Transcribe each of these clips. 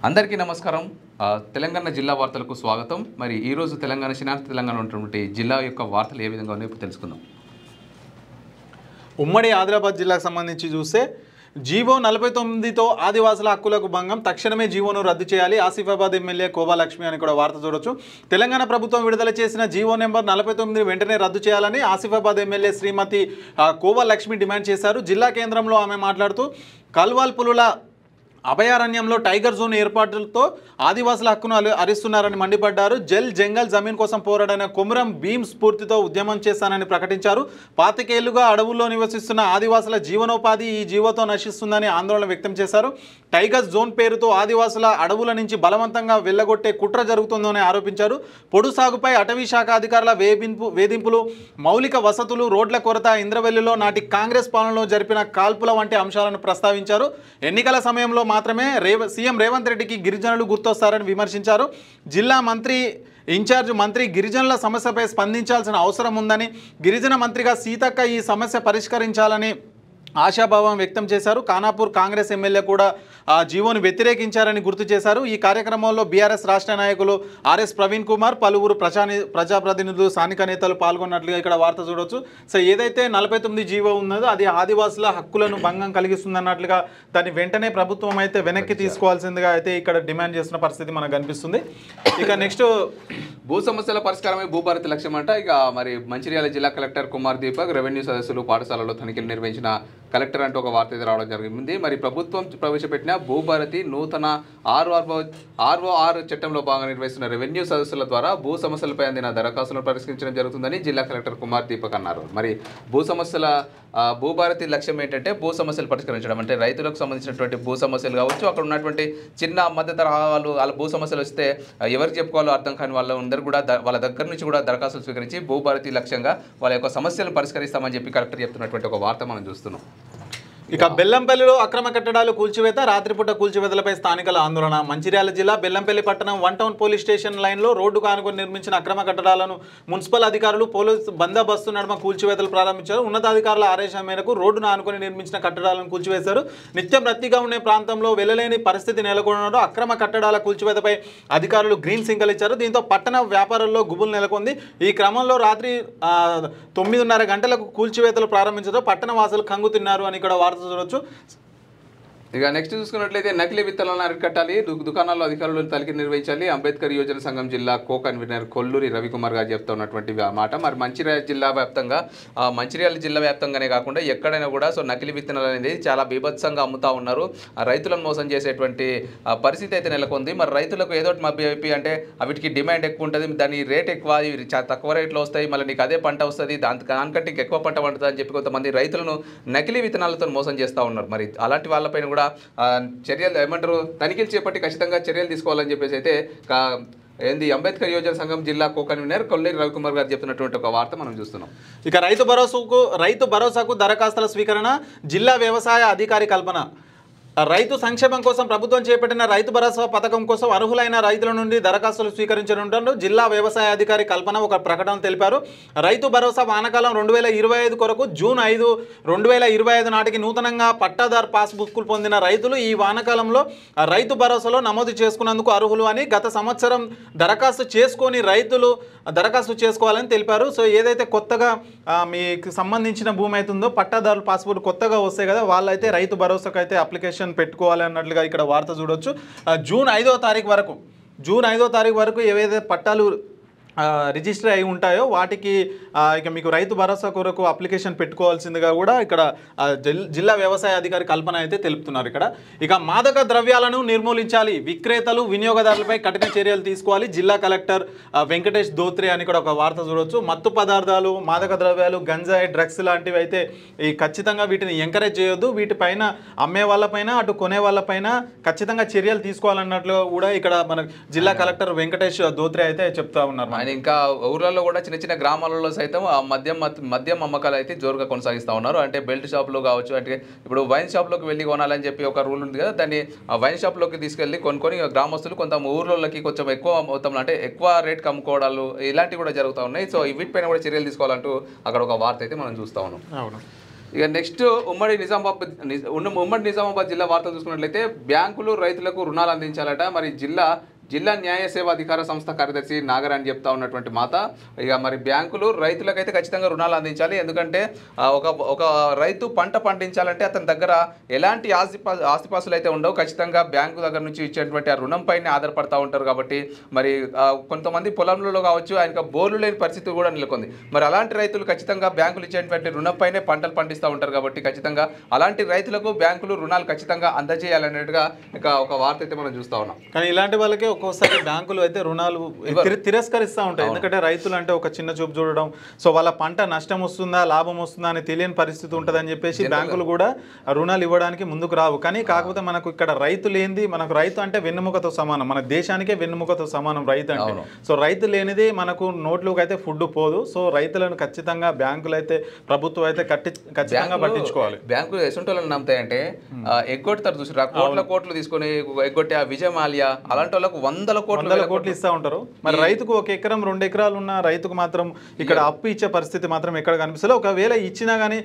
అందరికీ నమస్కారం. తెలంగాణ జిల్లా వార్తలకు స్వాగతం. మరి ఈ రోజు తెలంగాణ ఉన్నటువంటి జిల్లా యొక్క వార్తలు ఏ విధంగా ఉన్నాయో ఇప్పుడు తెలుసుకుందాం. ఉమ్మడి ఆదిలాబాద్ జిల్లాకు సంబంధించి చూస్తే జీవో 49తో ఆదివాసుల హక్కులకు భంగం, తక్షణమే జీవోను రద్దు చేయాలి. ఆసిఫాబాద్ ఎమ్మెల్యే కోవా లక్ష్మి అని కూడా వార్త చూడొచ్చు. తెలంగాణ ప్రభుత్వం విడుదల చేసిన జీవో నెంబర్ 49 వెంటనే రద్దు చేయాలని ఆసిఫాబాద్ ఎమ్మెల్యే శ్రీమతి కోవా లక్ష్మి డిమాండ్ చేశారు. జిల్లా కేంద్రంలో ఆమె మాట్లాడుతూ కల్వాల్ పులుల అభయారణ్యంలో టైగర్ జోన్ ఏర్పాటుతో ఆదివాసుల హక్కును హరిస్తున్నారని మండిపడ్డారు. జంగల్ జమీన్ కోసం పోరాడిన కొమురం భీమ్ స్ఫూర్తితో ఉద్యమం చేస్తానని ప్రకటించారు. 25 ఏళ్లుగా అడవుల్లో నివసిస్తున్న ఆదివాసుల జీవనోపాధి ఈ జీవోతో నశిస్తుందని ఆందోళన వ్యక్తం చేశారు. టైగర్ జోన్ పేరుతో ఆదివాసుల అడవుల నుంచి బలవంతంగా వెళ్లగొట్టే కుట్ర జరుగుతుందని ఆరోపించారు. పొడు సాగుపై అటవీ శాఖ అధికారుల వేధింపులు, మౌలిక వసతులు, రోడ్ల కొరత, ఇంద్రవెల్లిలో నాటి కాంగ్రెస్ పాలనలో జరిపిన కాల్పుల వంటి అంశాలను ప్రస్తావించారు. ఎన్నికల సమయంలో మాత్రమే సీఎం రేవంత్ రెడ్డికి గిరిజనులు గుర్తొస్తారని విమర్శించారు. జిల్లా ఇన్ఛార్జ్ మంత్రి గిరిజనుల సమస్యపై స్పందించాల్సిన అవసరం ఉందని, గిరిజన మంత్రిగా సీతక్క ఈ సమస్య పరిష్కరించాలని ఆశాభావం వ్యక్తం చేశారు. ఖానాపూర్ కాంగ్రెస్ ఎమ్మెల్యే కూడా ఆ జీవోను వ్యతిరేకించారని గుర్తు చేశారు. ఈ కార్యక్రమంలో బీఆర్ఎస్ రాష్ట్ర నాయకులు ఆర్ఎస్ ప్రవీణ్ కుమార్, పలువురు ప్రజాప్రతినిధులు, స్థానిక నేతలు పాల్గొన్నట్లుగా ఇక్కడ వార్త చూడవచ్చు. సో ఏదైతే 49 జీవో ఉన్నదో అది ఆదివాసుల హక్కులను భంగం కలిగిస్తుందన్నట్లుగా దాన్ని వెంటనే ప్రభుత్వం అయితే వెనక్కి తీసుకోవాల్సిందిగా అయితే ఇక్కడ డిమాండ్ చేస్తున్న పరిస్థితి మనకు కనిపిస్తుంది. ఇక నెక్స్ట్ భూ సమస్యల పరిష్కారమే భూభారతి లక్ష్యం అంట. ఇక మరి మంచిర్యాల జిల్లా కలెక్టర్ కుమార్ దీపక్ రెవెన్యూ సదస్సులు పాఠశాలలో తనిఖీలు నిర్వహించిన కలెక్టర్ అంటూ ఒక వార్త రావడం జరిగింది. మరి ప్రభుత్వం ప్రవేశపెట్టిన భూభారతి నూతన ROR చట్టంలో భాగంగా నిర్వహిస్తున్న రెవెన్యూ సదస్సుల ద్వారా భూ సమస్యలపై అందిన దరఖాస్తులను పరిష్కరించడం జరుగుతుందని జిల్లా కలెక్టర్ కుమార్ దీపక్ అన్నారు. మరి భూభారతి లక్ష్యం ఏంటంటే భూ సమస్యలు పరిష్కరించడం, అంటే రైతులకు సంబంధించినటువంటి భూ సమస్యలు కావచ్చు, అక్కడ ఉన్నటువంటి చిన్న మధ్య తరహా వాళ్ళ భూ సమస్యలు వస్తే ఎవరికి చెప్పుకోవాలో అర్థం కాని వాళ్ళందరూ కూడా వాళ్ళ దగ్గర నుంచి కూడా దరఖాస్తులు స్వీకరించి భూభారతి లక్ష్యంగా వాళ్ళ యొక్క సమస్యలను పరిష్కరిస్తామని చెప్పి కలెక్టర్ చెప్తున్నటువంటి ఒక వార్త మనం చూస్తున్నాం. ఇక బెల్లంపల్లిలో అక్రమ కట్టడాలు కూల్చివేత, రాత్రిపూట కూల్చివేతలపై స్థానికుల ఆందోళన. మంచిర్యాల జిల్లా బెల్లంపల్లి పట్టణం 1 టౌన్ పోలీస్ స్టేషన్ లైన్లో రోడ్డుకు ఆనుకొని నిర్మించిన అక్రమ కట్టడాలను మున్సిపల్ అధికారులు పోలీసు బందోబస్తు నడుమ కూల్చివేతలు ప్రారంభించారు. ఉన్నతాధికారుల ఆదేశం మేరకు రోడ్డును ఆనుకొని నిర్మించిన కట్టడాలను కూల్చివేశారు. నిత్యం రద్దీగా ఉండే ప్రాంతంలో వెళ్ళలేని పరిస్థితి నెలకొనడంతో అక్రమ కట్టడాల కూల్చివేతపై అధికారులు గ్రీన్ సింగల్ ఇచ్చారు. దీంతో పట్టణ వ్యాపారుల్లో గుబులు నెలకొంది. ఈ క్రమంలో రాత్రి 9:30 గంటలకు కూల్చివేతలు ప్రారంభించడంతో పట్టణ వాసులు కంగుతిన్నారు అని ఇక్కడ వార్త చూడవచ్చు. ఇక నెక్స్ట్ చూసుకున్నట్లయితే నకిలీ విత్తనాలను అరికట్టాలి, దుకాణాల్లో అధికారులు తనిఖీ నిర్వహించాలి. అంబేద్కర్ యోజన సంఘం జిల్లా కన్వీనర్ కొల్లూరి రవికుమార్ గారు చెప్తా ఉన్నటువంటి మాట. మరి మంచిర్యాల జిల్లా వ్యాప్తంగానే కాకుండా ఎక్కడైనా కూడా నకిలీ విత్తనాలు అనేది చాలా బీభత్సంగా అమ్ముతా ఉన్నారు. రైతులను మోసం చేసేటువంటి పరిస్థితి అయితే నెలకొంది. మరి రైతులకు ఏదో మభ్యపి అంటే వీటికి డిమాండ్ ఎక్కువ ఉంటుంది, దాని రేట్ ఎక్కువ, ఇవి తక్కువ రేట్లో వస్తాయి, మళ్ళీ నీకు అదే పంట వస్తుంది, దానికంటే ఎక్కువ పంట పండుతుంది అని చెప్పి కొంతమంది రైతులను నకిలీ విత్తనాలతో మోసం చేస్తూ ఉన్నారు. మరి అలాంటి వాళ్ళపైన కూడా చర్యలు తనిఖీలు చేపట్టి ఖచ్చితంగా చర్యలు తీసుకోవాలని చెప్పేసి అయితే అంబేద్కర్ యోజన సంఘం జిల్లా కన్వీనర్ కొల్లూరి రవికుమార్ గారు చెప్తున్నటువంటి ఒక వార్త మనం చూస్తున్నాం. ఇక రైతు భరోసాకు దరఖాస్తుల స్వీకరణ, జిల్లా వ్యవసాయ అధికారి కల్పన. రైతు సంక్షేమం కోసం ప్రభుత్వం చేపట్టిన రైతు భరోసా పథకం కోసం అర్హులైన రైతుల నుండి దరఖాస్తులు స్వీకరించనుంటారు. జిల్లా వ్యవసాయ అధికారి కల్పన ఒక ప్రకటన తెలిపారు. రైతు భరోసా వానాకాలం 2025 కొరకు జూన్ 5, 2025 నాటికి నూతనంగా పట్టాదారు పాస్బుక్లు పొందిన రైతులు ఈ వానాకాలంలో రైతు భరోసాలో నమోదు చేసుకున్నందుకు అర్హులు అని గత సంవత్సరం దరఖాస్తు చేసుకొని రైతులు దరఖాస్తు చేసుకోవాలని తెలిపారు. సో ఏదైతే కొత్తగా మీకు సంబంధించిన భూమి అవుతుందో పట్టాదారుల పాస్బుక్ కొత్తగా వస్తాయి కదా, వాళ్ళైతే రైతు భరోసాకు అయితే అప్లికేషన్ పెట్టుకోవాలి అన్నట్లుగా ఇక్కడ వార్త చూడొచ్చు. జూన్ 5వ తారీఖు వరకు ఏవైతే పట్టాలు రిజిస్టర్ అయి ఉంటాయో వాటికి ఇక మీకు రైతు భరోసా కొరకు అప్లికేషన్ పెట్టుకోవాల్సిందిగా కూడా ఇక్కడ జిల్లా వ్యవసాయ అధికారి కల్పన అయితే తెలుపుతున్నారు. ఇక మాదక ద్రవ్యాలను నిర్మూలించాలి, విక్రేతలు వినియోగదారులపై కఠిన చర్యలు తీసుకోవాలి, జిల్లా కలెక్టర్ వెంకటేష్ ధోత్రే అని కూడా ఒక వార్త చూడవచ్చు. మత్తు పదార్థాలు, మాదక ద్రవ్యాలు, గంజాయి, డ్రగ్స్ లాంటివి అయితే ఖచ్చితంగా వీటిని ఎంకరేజ్ చేయొద్దు, వీటిపైన అమ్మే వాళ్ళపైన అటు కొనే వాళ్ళపైన ఖచ్చితంగా చర్యలు తీసుకోవాలన్నట్లు కూడా ఇక్కడ మన జిల్లా కలెక్టర్ వెంకటేష్ ధోత్రే అయితే చెప్తా ఉన్నారు. ఇంకా ఊర్లలో కూడా చిన్న చిన్న గ్రామాలలో సైతం ఆ మద్యం అమ్మకాలు అయితే జోరుగా కొనసాగిస్తూ ఉన్నారు. అంటే బెల్ట్ షాప్లో కావచ్చు, అంటే ఇప్పుడు వైన్ షాప్లోకి వెళ్ళి కొనాలని చెప్పి ఒక రూల్ ఉంది కదా, దాన్ని వైన్ షాప్లోకి తీసుకెళ్ళి కొనుక్కొని గ్రామస్తులు కొంత ఊర్లలోకి కొంచెం ఎక్కువ మొత్తంలో అంటే ఎక్కువ రేట్కి అమ్ముకోవడాలు ఇలాంటివి కూడా జరుగుతూ ఉన్నాయి. సో వీటిపైన కూడా చర్యలు తీసుకోవాలంటూ అక్కడ ఒక వార్త అయితే మనం చూస్తూ ఉన్నాం. ఇక నెక్స్ట్ ఉమ్మడి నిజామాబాద్ జిల్లా వార్తలు చూసుకున్నట్లయితే బ్యాంకులు రైతులకు రుణాలు అందించాలట. మరి జిల్లా న్యాయ సేవా అధికార సంస్థ కార్యదర్శి నాగర్ అని చెప్తా ఉన్నటువంటి మాట. ఇక మరి బ్యాంకులు రైతులకైతే ఖచ్చితంగా రుణాలు అందించాలి. ఎందుకంటే ఒక రైతు పంట పండించాలంటే అతని దగ్గర ఎలాంటి ఆస్తిపాస్తులు అయితే ఉండవు. ఖచ్చితంగా బ్యాంకు దగ్గర నుంచి ఇచ్చేటువంటి ఆ రుణం పైన ఆధారపడతా ఉంటారు. కాబట్టి మరి కొంతమంది పొలంలో కావచ్చు ఆయనకు బోర్లు లేని పరిస్థితి కూడా నెలకొంది. మరి అలాంటి రైతులు ఖచ్చితంగా బ్యాంకులు ఇచ్చేటువంటి రుణం పైనే పంటలు పండిస్తూ ఉంటారు. కాబట్టి ఖచ్చితంగా అలాంటి రైతులకు బ్యాంకులు రుణాలు ఖచ్చితంగా అందజేయాలనేట్టుగా ఇక ఒక వార్త అయితే మనం చూస్తూ ఉన్నాం. కానీ ఇలాంటి వాళ్ళకి ఒక్కోసారి బ్యాంకులు అయితే రుణాలు తిరస్కరిస్తూ ఉంటాయి. ఎందుకంటే రైతులు అంటే ఒక చిన్న చూపు చూడడం, సో వాళ్ళ పంట నష్టం వస్తుందా లాభం వస్తుందా అని తెలియని పరిస్థితి ఉంటుందని చెప్పేసి బ్యాంకులు కూడా రుణాలు ఇవ్వడానికి ముందుకు రావు. కానీ కాకపోతే మనకు ఇక్కడ రైతు లేనిది, మనకు రైతు అంటే వెన్నుముకతో సమానం, మన దేశానికే వెన్నుముకతో సమానం రైతు అంటే. సో రైతు లేనిది మనకు నోట్లోకి అయితే ఫుడ్ పోదు. సో రైతులను ఖచ్చితంగా బ్యాంకులు అయితే ప్రభుత్వం అయితే ఖచ్చితంగా పట్టించుకోవాలి. బ్యాంకులు ఎసుంటోళ్ళని నమ్ముతాయంటే ఎగ్గొడతారు చూసారా, కోట్లు తీసుకొని ఎగ్గొట్టి ఆ విజయమాల్యా అలాంటి వాళ్ళకు వందల కోట్లు ఇస్తూ ఉంటారు. మరి రైతుకు 1 ఎకరం 2 ఎకరాలు ఉన్న రైతుకు మాత్రం ఇక్కడ అప్పు ఇచ్చే పరిస్థితి మాత్రం ఎక్కడ కనిపిస్తుంది. ఒకవేళ ఇచ్చినా కానీ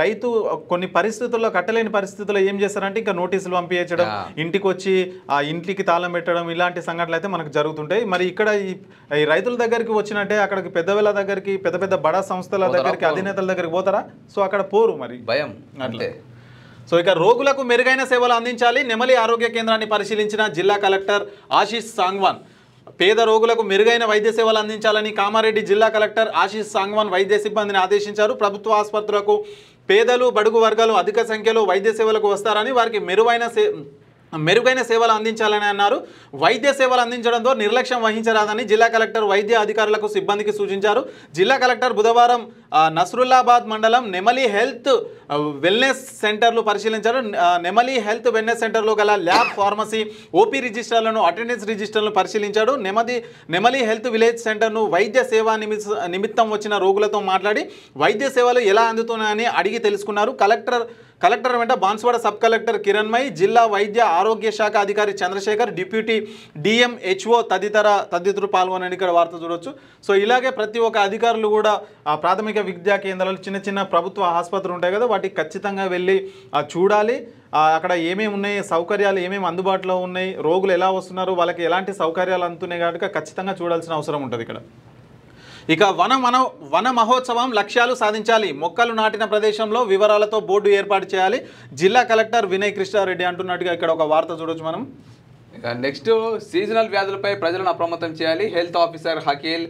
రైతు కొన్ని పరిస్థితుల్లో కట్టలేని పరిస్థితుల్లో ఏం చేస్తారంటే ఇంకా నోటీసులు పంపించడం, ఇంటికి వచ్చి ఆ ఇంటికి తాళం పెట్టడం, ఇలాంటి సంఘటనలు అయితే మనకు జరుగుతుంటాయి. మరి ఇక్కడ ఈ రైతుల దగ్గరికి వచ్చినట్టే అక్కడికి పెద్దవేళ దగ్గరికి పెద్ద బడా సంస్థల దగ్గరికి అధినేతల దగ్గరికి పోతారా? సో అక్కడ పోరు, మరి భయం అంటే. సో ఇక రోగులకు మెరుగైన సేవలు అందించాలి. నెమలి ఆరోగ్య కేంద్రాన్ని పరిశీలించిన జిల్లా కలెక్టర్ ఆశీష్ సాంగ్వాన్ పేద రోగులకు మెరుగైన వైద్య సేవలు అందించాలని కామారెడ్డి జిల్లా కలెక్టర్ ఆశీష్ సాంగ్వాన్ వైద్య సిబ్బందిని ఆదేశించారు. ప్రభుత్వ ఆసుపత్రులకు పేదలు బడుగు వర్గాలు అధిక సంఖ్యలో వైద్య సేవలకు వస్తారని వారికి మెరుగైన సేవలు అందించాలని అన్నారు. వైద్య సేవలు అందించడంతో నిర్లక్ష్యం వహించరాదని జిల్లా కలెక్టర్ వైద్య అధికారులకు సిబ్బందికి సూచించారు. జిల్లా కలెక్టర్ బుధవారం నస్రుల్లాబాద్ మండలం నెమలి హెల్త్ వెల్నెస్ సెంటర్లు పరిశీలించారు. నెమలి హెల్త్ వెల్నెస్ సెంటర్లో గల ల్యాబ్, ఫార్మసీ, ఓపీ రిజిస్టర్లను, అటెండెన్స్ రిజిస్టర్లను పరిశీలించాడు. నెమలి హెల్త్ విలేజ్ సెంటర్ను వైద్య సేవా నిమిత్తం వచ్చిన రోగులతో మాట్లాడి వైద్య సేవలు ఎలా అందుతున్నాయని అడిగి తెలుసుకున్నారు. కలెక్టర్ వెంట బాన్స్వాడ సబ్ కలెక్టర్ కిరణ్మయ్, జిల్లా వైద్య ఆరోగ్య శాఖ అధికారి చంద్రశేఖర్, డిప్యూటీ డిఎంహెచ్ఓ తదితరులు పాల్గొనని ఇక్కడ వార్త చూడొచ్చు. సో ఇలాగే ప్రతి ఒక్క అధికారులు కూడా ప్రాథమిక విద్యా కేంద్రాలు, చిన్న ప్రభుత్వ ఆసుపత్రులు ఉంటాయి కదా, వాటికి ఖచ్చితంగా వెళ్ళి చూడాలి. అక్కడ ఏమేమి ఉన్నాయి, సౌకర్యాలు ఏమేమి అందుబాటులో ఉన్నాయి, రోగులు ఎలా వస్తున్నారు, వాళ్ళకి ఎలాంటి సౌకర్యాలు అందుతున్నాయి కనుక ఖచ్చితంగా చూడాల్సిన అవసరం ఉంటుంది ఇక్కడ. ఇక వన మహోత్సవం లక్ష్యాలు సాధించాలి. మొక్కలు నాటిన ప్రదేశంలో వివరాలతో బోర్డు ఏర్పాటు చేయాలి. జిల్లా కలెక్టర్ వినయ్ కృష్ణారెడ్డి అంటున్నట్టుగా ఇక్కడ ఒక వార్త చూడొచ్చు మనం. నెక్స్ట్ సీజనల్ వ్యాధులపై ప్రజలను అప్రమత్తం చేయాలి. హెల్త్ ఆఫీసర్ హకీల్,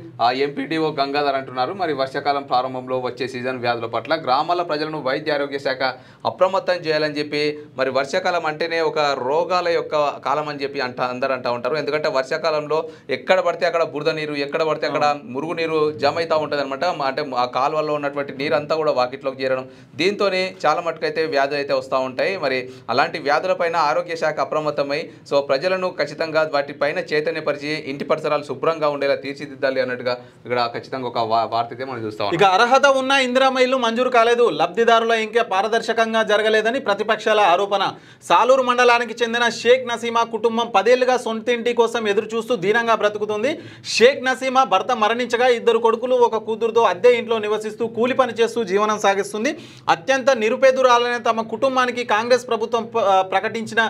ఎంపీడీఓ గంగాధర్ అంటున్నారు. మరి వర్షాకాలం ప్రారంభంలో వచ్చే సీజన్ వ్యాధుల పట్ల గ్రామాల ప్రజలను వైద్య ఆరోగ్య శాఖ అప్రమత్తం చేయాలని చెప్పి, మరి వర్షాకాలం అంటేనే ఒక రోగాల యొక్క కాలం అని చెప్పి అందరూ అంటూ ఉంటారు. ఎందుకంటే వర్షాకాలంలో ఎక్కడ పడితే అక్కడ బురద నీరు, ఎక్కడ పడితే అక్కడ మురుగు నీరు జమ అవుతూ ఉంటుంది అనమాట. అంటే ఆ కాలువల్లో ఉన్నటువంటి నీరు అంతా కూడా వాకిట్లోకి చేరడం, దీంతో చాలా మటుకైతే వ్యాధులు అయితే వస్తూ ఉంటాయి. మరి అలాంటి వ్యాధులపైన ఆరోగ్య శాఖ అప్రమత్తమై సో ప్రజలను ఖచ్చితంగా వాటిపైన చైతన్యపరిచి ఇంటి పరిసరాలు శుభ్రంగా ఉండేలా తీర్చిదిద్దాలి అన్నట్టుగా ఇక్కడ ఖచ్చితంగా ఒక వార్త అయితే మనం చూస్తాం. ఇక అర్హత ఉన్న ఇందిరమ్మ ఇల్లు మంజూరు కాలేదు, లబ్ధిదారుల ఇంకా పారదర్శకంగా జరగలేదని ప్రతిపక్షాల ఆరోపణ. సాలూరు మండలానికి చెందిన షేక్ నసీమా కుటుంబం 10 ఏళ్లుగా సొంత ఇంటి కోసం ఎదురు చూస్తూ దీనంగా బ్రతుకుతుంది. షేక్ నసీమా భర్త మరణించగా 2 కొడుకులు 1 కూతురుతో అద్దె ఇంట్లో నివసిస్తూ కూలి పని చేస్తూ జీవనం సాగిస్తుంది. అత్యంత నిరుపేదరాలైన తమ కుటుంబానికి కాంగ్రెస్ ప్రభుత్వం ప్రకటించిన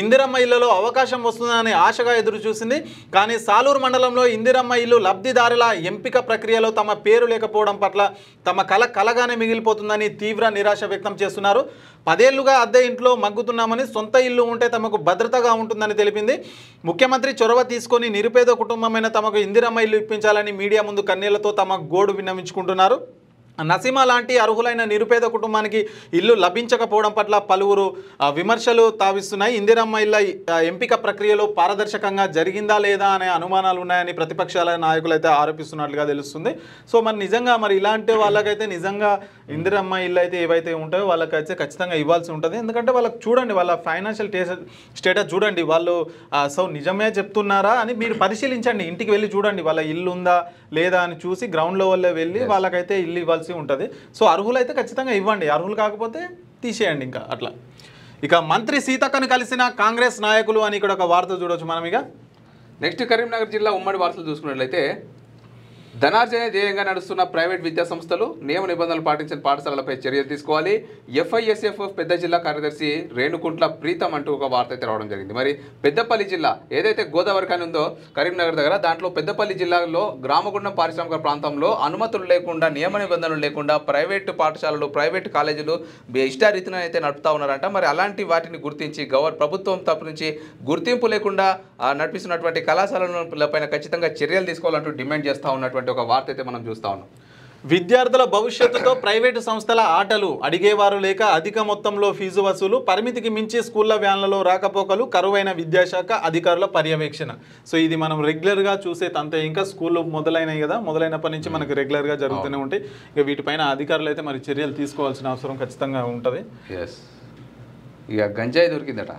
ఇందిరమ్మ ఇళ్లలో అవకాశం వస్తుందని ఆశగా ఎదురు చూసింది. కానీ సాలూరు మండలంలో ఇందిరమ్మ ఇల్లు లబ్ధిదారుల ఎంపిక ప్రక్రియలో తమ పేరు లేకపోవడం పట్ల తమ కలగానే మిగిలిపోతుందని తీవ్ర నిరాశ వ్యక్తం చేస్తున్నారు. 10 ఏళ్లుగా అద్దె ఇంట్లో మగ్గుతున్నామని, సొంత ఇల్లు ఉంటే తమకు భద్రతగా ఉంటుందని తెలిపింది. ముఖ్యమంత్రి చొరవ తీసుకొని నిరుపేద కుటుంబమైన తమకు ఇందిరమ్మ ఇల్లు ఇప్పించాలని మీడియా ముందు కన్నీళ్లతో తమ గోడు విన్నవించుకుంటున్నారు. నసీమా లాంటి అర్హులైన నిరుపేద కుటుంబానికి ఇల్లు లభించకపోవడం పట్ల పలువురు విమర్శలు తావిస్తున్నాయి. ఇందిరమ్మ ఇళ్ల ఎంపిక ప్రక్రియలో పారదర్శకంగా జరిగిందా లేదా అనే అనుమానాలు ఉన్నాయని ప్రతిపక్షాల నాయకులు అయితే ఆరోపిస్తున్నట్లుగా తెలుస్తుంది. సో మరి నిజంగా మరి ఇలాంటి వాళ్ళకైతే నిజంగా ఇందిరమ్మ ఇల్లు అయితే ఏవైతే ఉంటాయో వాళ్ళకైతే ఖచ్చితంగా ఇవ్వాల్సి ఉంటుంది. ఎందుకంటే వాళ్ళకి చూడండి, వాళ్ళ ఫైనాన్షియల్ స్టేటస్ చూడండి, వాళ్ళు సో నిజమే చెప్తున్నారా అని మీరు పరిశీలించండి. ఇంటికి వెళ్ళి చూడండి వాళ్ళ ఇల్లు ఉందా లేదా అని చూసి గ్రౌండ్ లెవెల్లో వెళ్ళి వాళ్ళకైతే ఇల్లు ఇవ్వాల్సి ఉంటుంది. సో అర్హులైతే ఖచ్చితంగా ఇవ్వండి, అర్హులు కాకపోతే తీసేయండి ఇంకా అట్లా. ఇక మంత్రి సీతక్కను కలిసిన కాంగ్రెస్ నాయకులు అని ఇక్కడ ఒక వార్త చూడవచ్చు మనం. ఇక నెక్స్ట్ కరీంనగర్ జిల్లా ఉమ్మడి వార్తలు చూసుకున్నట్లయితే ధనార్జనే ధ్యేయంగా నడుస్తున్న ప్రైవేట్ విద్యా సంస్థలు నియమ నిబంధనలు పాటించిన పాఠశాలలపై చర్యలు తీసుకోవాలి. ఎఫ్ఐఎస్ఎఫ్ పెద్ద జిల్లా కార్యదర్శి రేణుకుంట్ల ప్రీతం అంటూ ఒక వార్త అయితే రావడం జరిగింది. మరి పెద్దపల్లి జిల్లా ఏదైతే గోదావరి ఖని ఉందో కరీంనగర్ దగ్గర, దాంట్లో పెద్దపల్లి జిల్లాలో గ్రామగుండం పారిశ్రామిక ప్రాంతంలో అనుమతులు లేకుండా, నియమ నిబంధనలు లేకుండా ప్రైవేటు పాఠశాలలు, ప్రైవేటు కాలేజీలు ఇష్టారీతిన అయితే నడుపుతా ఉన్నారంట. మరి అలాంటి వాటిని గుర్తించి ప్రభుత్వం తరపు నుంచి గుర్తింపు లేకుండా నడిపిస్తున్నటువంటి కళాశాలలపైన ఖచ్చితంగా చర్యలు తీసుకోవాలంటూ డిమాండ్ చేస్తూ ఉన్నటువంటి ఒక వార్త అయితే మనం చూస్తా ఉన్నాం. విద్యార్థుల భవిష్యత్తుతో ప్రైవేటు సంస్థల ఆటలు, అడిగేవారు లేక అధిక మొత్తంలో ఫీజు వసూలు, పరిమితికి మించి స్కూళ్ల వ్యాన్లలో రాకపోకలు, కరువైన విద్యాశాఖ అధికారుల పర్యవేక్షణ. సో ఇది మనం రెగ్యులర్గా చూసే తంతే. ఇంకా స్కూళ్ళు మొదలైనవి కదా, మొదలైనప్పటి నుంచి మనకు రెగ్యులర్గా జరుగుతూనే ఉంటాయి. ఇక వీటిపైన అధికారులు అయితే మరి చర్యలు తీసుకోవాల్సిన అవసరం ఖచ్చితంగా ఉంటుంది. ఇక గంజాయి దొరికిందట.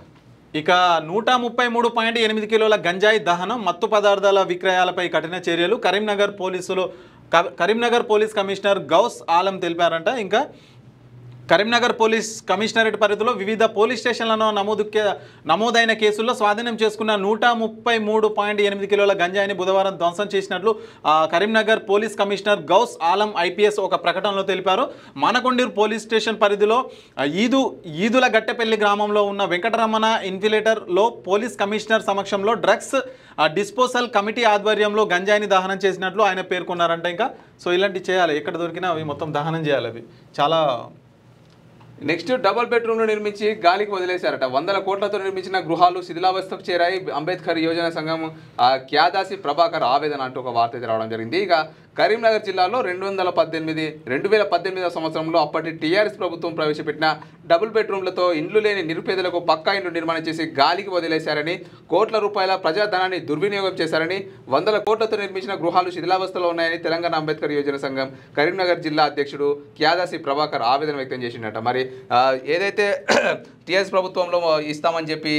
ఇక 133.8 కిలోల గంజాయి దహనం, మత్తు పదార్థాల విక్రయాలపై కఠిన చర్యలు కరీంనగర్ పోలీస్ కమిషనర్ గౌస్ ఆలం తెలిపారంట. ఇంకా కరీంనగర్ పోలీస్ కమిషనరేట్ పరిధిలో వివిధ పోలీస్ స్టేషన్లలో నమోదైన కేసుల్లో స్వాధీనం చేసుకున్న 133.8 కిలోల గంజాయిని బుధవారం ధ్వంసం చేసినట్లు Karimnagar police commissioner Gaus Alam IPS ఒక ప్రకటనలో తెలిపారు. మానకొండూరు పోలీస్ స్టేషన్ పరిధిలో ఈదుల గట్టెపల్లి గ్రామంలో ఉన్న వెంకటరమణ ఇన్ఫిలేటర్లో పోలీస్ కమిషనర్ సమక్షంలో డ్రగ్స్ డిస్పోజల్ కమిటీ ఆధ్వర్యంలో గంజాయిని దహనం చేసినట్లు ఆయన పేర్కొన్నారంట. ఇంకా సో ఇలాంటివి చేయాలి, ఎక్కడ దొరికినా అవి మొత్తం దహనం చేయాలి. అవి చాలా నెక్స్ట్ డబుల్ బెడ్రూమ్లు నిర్మించి గాలికి వదిలేశారట. 100 కోట్లతో నిర్మించిన గృహాలు శిథిలావస్థకు చేరాయి. అంబేద్కర్ యోజన సంఘం క్యాదాసి ప్రభాకర్ ఆవేదన అంటూ ఒక వార్త అయితే రావడం జరిగింది. ఇక కరీంనగర్ జిల్లాలో 2018 సంవత్సరంలో అప్పటి టీఆర్ఎస్ ప్రభుత్వం ప్రవేశపెట్టిన డబుల్ బెడ్రూమ్లతో ఇండ్లు లేని నిరుపేదలకు పక్కా ఇండ్లు నిర్మాణం చేసి గాలికి వదిలేశారని, కోట్ల రూపాయల ప్రజాధనాన్ని దుర్వినియోగం చేశారని, 100 కోట్లతో నిర్మించిన గృహాలు శిథిలావస్థలో ఉన్నాయని తెలంగాణ అంబేద్కర్ యోజన సంఘం కరీంనగర్ జిల్లా అధ్యక్షుడు క్యాదాసి ప్రభాకర్ ఆవేదన వ్యక్తం చేసినట్ట. మరి ఏదైతే టీఆర్ఎస్ ప్రభుత్వంలో ఇస్తామని చెప్పి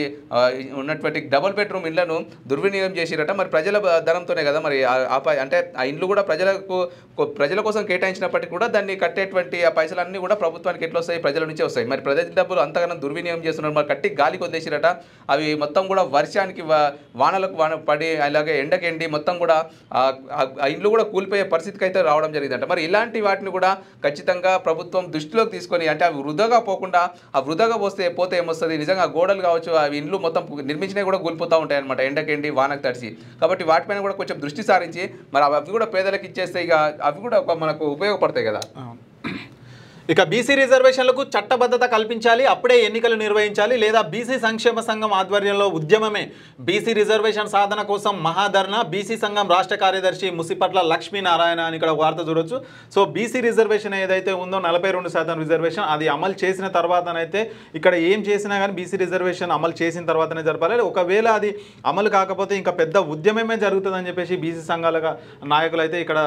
ఉన్నటువంటి డబుల్ బెడ్రూమ్ ఇళ్లను దుర్వినియోగం చేసిరట. మరి ప్రజల ధనంతోనే కదా మరి అంటే ఆ ఇండ్లు కూడా ప్రజల కోసం కేటాయించినప్పటికీ కూడా దాన్ని కట్టేటువంటి ఆ పైసలన్నీ కూడా ప్రభుత్వానికి ఎట్లా వస్తాయి? ప్రజల నుంచే వస్తాయి. మరి ప్రజల డబ్బులు అంతగానో దుర్వినియోగం చేస్తున్నారు. మరి కట్టి గాలికి వదిలేసిరట. అవి మొత్తం కూడా వర్షానికి వానలకు పడి అలాగే ఎండకెండి మొత్తం కూడా ఆ ఇండ్లు కూడా కూలిపోయే పరిస్థితికి అయితే రావడం జరిగిందంట. మరి ఇలాంటి వాటిని కూడా ఖచ్చితంగా ప్రభుత్వం దృష్టిలోకి తీసుకొని, అంటే అవి వృధాగా పోకుండా, ఆ వృధాగా పోతే ఏమొస్తుంది? నిజంగా గోడలు కావచ్చు, అవి ఇండ్లు మొత్తం నిర్మించినవి కూడా కూలిపోతూ ఉంటాయి అనమాట, ఎండకెండి వానకు తడిసి. కాబట్టి వాటిపైన కూడా కొంచెం దృష్టి సారించి మరి అవి కూడా పేదలకు ఇచ్చేస్తే ఇక అవి కూడా మనకు ఉపయోగపడతాయి కదా. ఇక బీసీ రిజర్వేషన్లకు చట్టబద్ధత కల్పించాలి, అప్పుడే ఎన్నికలు నిర్వహించాలి, లేదా బీసీ సంక్షేమ సంఘం ఆధ్వర్యంలో ఉద్యమమే బీసీ రిజర్వేషన్ సాధన కోసం మహాధర్నా. బీసీ సంఘం రాష్ట్ర కార్యదర్శి ముసిపట్ల లక్ష్మీనారాయణ అని ఇక్కడ వార్త చూడొచ్చు. సో బీసీ రిజర్వేషన్ ఏదైతే ఉందో 42% రిజర్వేషన్, అది అమలు చేసిన తర్వాతనైతే ఇక్కడ ఏం చేసినా కానీ బీసీ రిజర్వేషన్ అమలు చేసిన తర్వాతనే జరపాలి. ఒకవేళ అది అమలు కాకపోతే ఇంకా పెద్ద ఉద్యమమే జరుగుతుందని చెప్పేసి బీసీ సంఘాల నాయకులు అయితే ఇక్కడ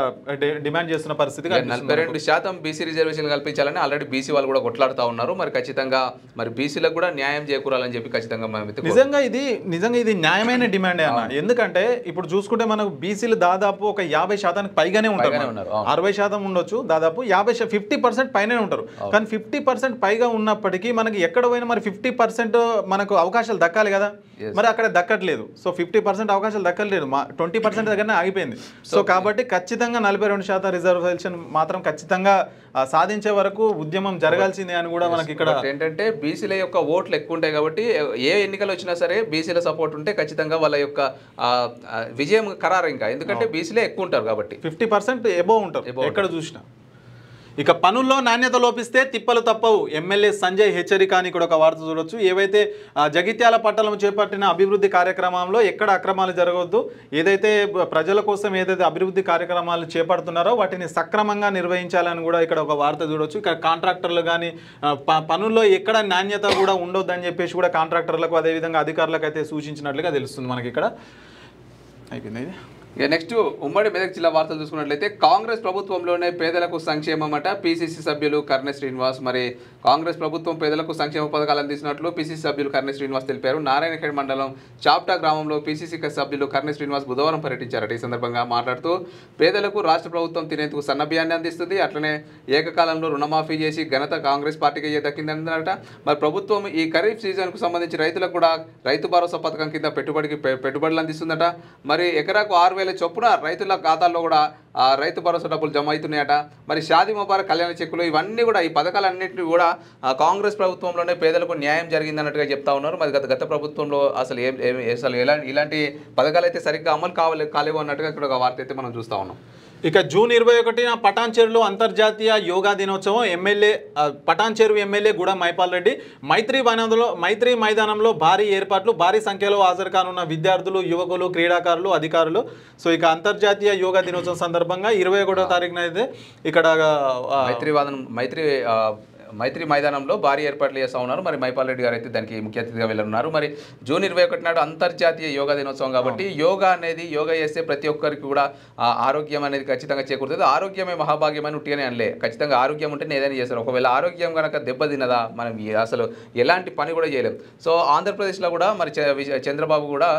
డిమాండ్ చేస్తున్న పరిస్థితి. 42% బీసీ రిజర్వేషన్ కల్పించాలి ఆల్రెడీ బీసీ వాళ్ళు కూడా కొట్లాడుతూ ఉన్నారు. మరి ఖచ్చితంగా మరి బీసీలకు కూడా న్యాయం చేకూరాలని చెప్పి ఖచ్చితంగా నిజంగా ఇది న్యాయమైన డిమాండ్ అన్న. ఎందుకంటే ఇప్పుడు చూసుకుంటే మనకు బీసీలు దాదాపు ఒక 50% పైగానే ఉంటారు. 60% ఉండొచ్చు, దాదాపు 50% పైనే ఉంటారు. కానీ 50% పైగా ఉన్నప్పటికీ మనకి ఎక్కడ పోయినా మరి 50% మనకు అవకాశాలు దక్కాలి కదా, మరి అక్కడ దక్కట్లేదు. సో 50% అవకాశాలు దక్కలేదు, 20% దగ్గరనే ఆగిపోయింది. సో కాబట్టి ఖచ్చితంగా 42% రిజర్వేషన్ మాత్రం ఖచ్చితంగా సాధించే వరకు ఉద్యమం జరగాల్సిందే అని కూడా మనకి ఇక్కడ ఏంటంటే బీసీల యొక్క ఓట్లు ఎక్కువ ఉంటాయి కాబట్టి ఏ ఎన్నికలు వచ్చినా సరే బీసీల సపోర్ట్ ఉంటే ఖచ్చితంగా వాళ్ళ యొక్క విజయం ఖరారు. ఇంకా ఎందుకంటే బీసీలే ఎక్కువ ఉంటారు కాబట్టి 50% ఎబోవ్ ఉంటారు ఎక్కడ చూసినా. ఇక పనుల్లో నాణ్యత లోపిస్తే తిప్పలు తప్పవు, ఎమ్మెల్యే సంజయ్ హెచ్చరిక అని కూడా ఒక వార్త చూడొచ్చు. ఏవైతే జగిత్యాల పట్టణం చేపట్టిన అభివృద్ధి కార్యక్రమంలో ఎక్కడ అక్రమాలు జరగవద్దు, ఏదైతే ప్రజల కోసం ఏదైతే అభివృద్ధి కార్యక్రమాలు చేపడుతున్నారో వాటిని సక్రమంగా నిర్వహించాలని కూడా ఇక్కడ ఒక వార్త చూడొచ్చు. ఇక్కడ కాంట్రాక్టర్లు కానీ పనుల్లో ఎక్కడ నాణ్యత కూడా ఉండొద్దని చెప్పేసి కూడా కాంట్రాక్టర్లకు అదేవిధంగా అధికారులకు అయితే సూచించినట్లుగా తెలుస్తుంది మనకి ఇక్కడ. అయిపోయింది ఇది. ఇక నెక్స్ట్ ఉమ్మడి మెదక్ జిల్లా వార్తలు చూసుకున్నట్లయితే కాంగ్రెస్ ప్రభుత్వంలోనే పేదలకు సంక్షేమం అట. పీసీసీ సభ్యులు కర్నె శ్రీనివాస్. మరి కాంగ్రెస్ ప్రభుత్వం పేదలకు సంక్షేమ పథకాలు అందిస్తున్నట్లు పీసీసీ సభ్యులు కర్నె శ్రీనివాస్ తెలిపారు. నారాయణఖేడ్ మండలం చాప్టా గ్రామంలో పీసీసీ సభ్యులు కర్నె శ్రీనివాస్ బుధవారం పర్యటించారట. ఈ సందర్భంగా మాట్లాడుతూ పేదలకు రాష్ట్ర ప్రభుత్వం తినేందుకు సన్నబియ్యాన్ని అందిస్తుంది, అట్లనే ఏకకాలంలో రుణమాఫీ చేసి ఘనత కాంగ్రెస్ పార్టీకి దక్కిందన్నారట. మరి ప్రభుత్వం ఈ ఖరీఫ్ సీజన్కు సంబంధించి రైతులకు కూడా రైతు భరోసా పథకం కింద పెట్టుబడులు అందిస్తుందట. మరి ఎకరాకు 6,000 చొప్పున రైతుల ఖాతాల్లో కూడా రైతు భరోసా డబ్బులు జమ అవుతున్నాయట. మరి షాదీ ముబారక్ కళ్యాణ చెక్కులు ఇవన్నీ కూడా ఈ పథకాలన్నింటినీ కూడా కాంగ్రెస్ ప్రభుత్వంలోనే పేదలకు న్యాయం జరిగిందన్నట్టుగా చెప్తా ఉన్నారు. మరి గత ప్రభుత్వంలో అసలు అసలు ఇలాంటి పథకాలు అయితే సరిగ్గా అమలు కాలేవు అన్నట్టుగా ఇక్కడ ఒక వార్త అయితే మనం చూస్తూ ఉన్నాం. ఇక జూన్ 21న పటాన్చెరులో అంతర్జాతీయ యోగా దినోత్సవం. పటాన్చెరు ఎమ్మెల్యే గూడ మైపాల్ రెడ్డి మైత్రి మైదానంలో భారీ ఏర్పాట్లు, భారీ సంఖ్యలో హాజరు కానున్న విద్యార్థులు, యువకులు, క్రీడాకారులు, అధికారులు. సో ఇక అంతర్జాతీయ యోగా దినోత్సవం సందర్భంగా 21వ తారీఖున అయితే ఇక్కడ మైత్రి మైదానంలో భారీ ఏర్పాట్లు చేస్తూ ఉన్నారు. మరి మైపాల్ రెడ్డి గారు అయితే దానికి ముఖ్య అతిథిగా వెళ్ళనున్నారు. మరి జూన్ 21 నాడు అంతర్జాతీయ యోగా దినోత్సవం కాబట్టి యోగా చేస్తే ప్రతి ఒక్కరికి కూడా ఆరోగ్యం అనేది ఖచ్చితంగా చేకూరుతుంది. ఆరోగ్యమే మహాభాగ్యం అని ఉట్టిగానే అనలే, ఖచ్చితంగా ఆరోగ్యం ఉంటేనే ఏదైనా చేస్తారు. ఒకవేళ ఆరోగ్యం కనుక దెబ్బతిన్నదా మనం అసలు ఎలాంటి పని కూడా చేయలేం. సో ఆంధ్రప్రదేశ్లో కూడా మరి చంద్రబాబు కూడా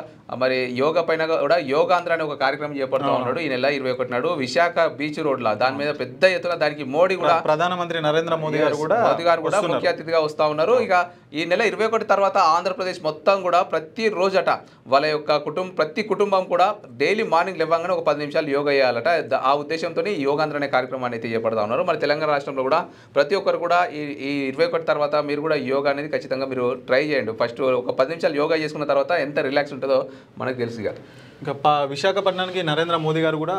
మరి యోగా పైన కూడా యోగాంధ్ర అనే ఒక కార్యక్రమం చేపడుతూ ఉన్నాడు. ఈ నెల 21 నాడు విశాఖ బీచ్ రోడ్ల దాని మీద పెద్ద ఎత్తున దానికి మోడీ కూడా ప్రధానమంత్రి నరేంద్ర మోదీ గారు కూడా ముఖ్య అతిథిగా వస్తూ ఉన్నారు. ఇక ఈ నెల 21 తర్వాత ఆంధ్రప్రదేశ్ మొత్తం కూడా ప్రతి రోజట వాళ్ళ యొక్క ప్రతి కుటుంబం కూడా డైలీ మార్నింగ్ లేవగానే ఒక 10 నిమిషాలు యోగా చేయాలట. ఆ ఉద్దేశంతో యోగాంధ్ర అనే కార్యక్రమాన్ని అయితే చేపడతా ఉన్నారు. మరి తెలంగాణ రాష్ట్రంలో కూడా ప్రతి ఒక్కరు కూడా ఈ 21 తర్వాత మీరు కూడా యోగా అనేది ఖచ్చితంగా మీరు ట్రై చేయండి. ఫస్ట్ ఒక 10 నిమిషాలు యోగా చేసుకున్న తర్వాత ఎంత రిలాక్స్ ఉంటుందో మనకు తెలుసు. ఇంకా విశాఖపట్నానికి నరేంద్ర మోదీ గారు కూడా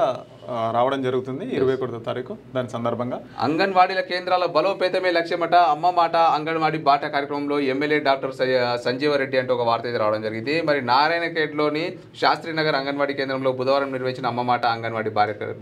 రావడం జరుగుతుంది 21వ తారీఖు. దాని సందర్భంగా అంగన్వాడీల కేంద్రాల బలోపేతమే లక్ష్యమట. అమ్మ మాట అంగన్వాడీ బాట కార్యక్రమంలో ఎమ్మెల్యే డాక్టర్ సంజీవరెడ్డి అంటే ఒక వార్త అయితే రావడం జరిగింది. మరి నారాయణఖేడ్లోని శాస్త్రీనగర్ అంగన్వాడీ కేంద్రంలో బుధవారం నిర్వహించిన అమ్మ మాట అంగన్వాడీ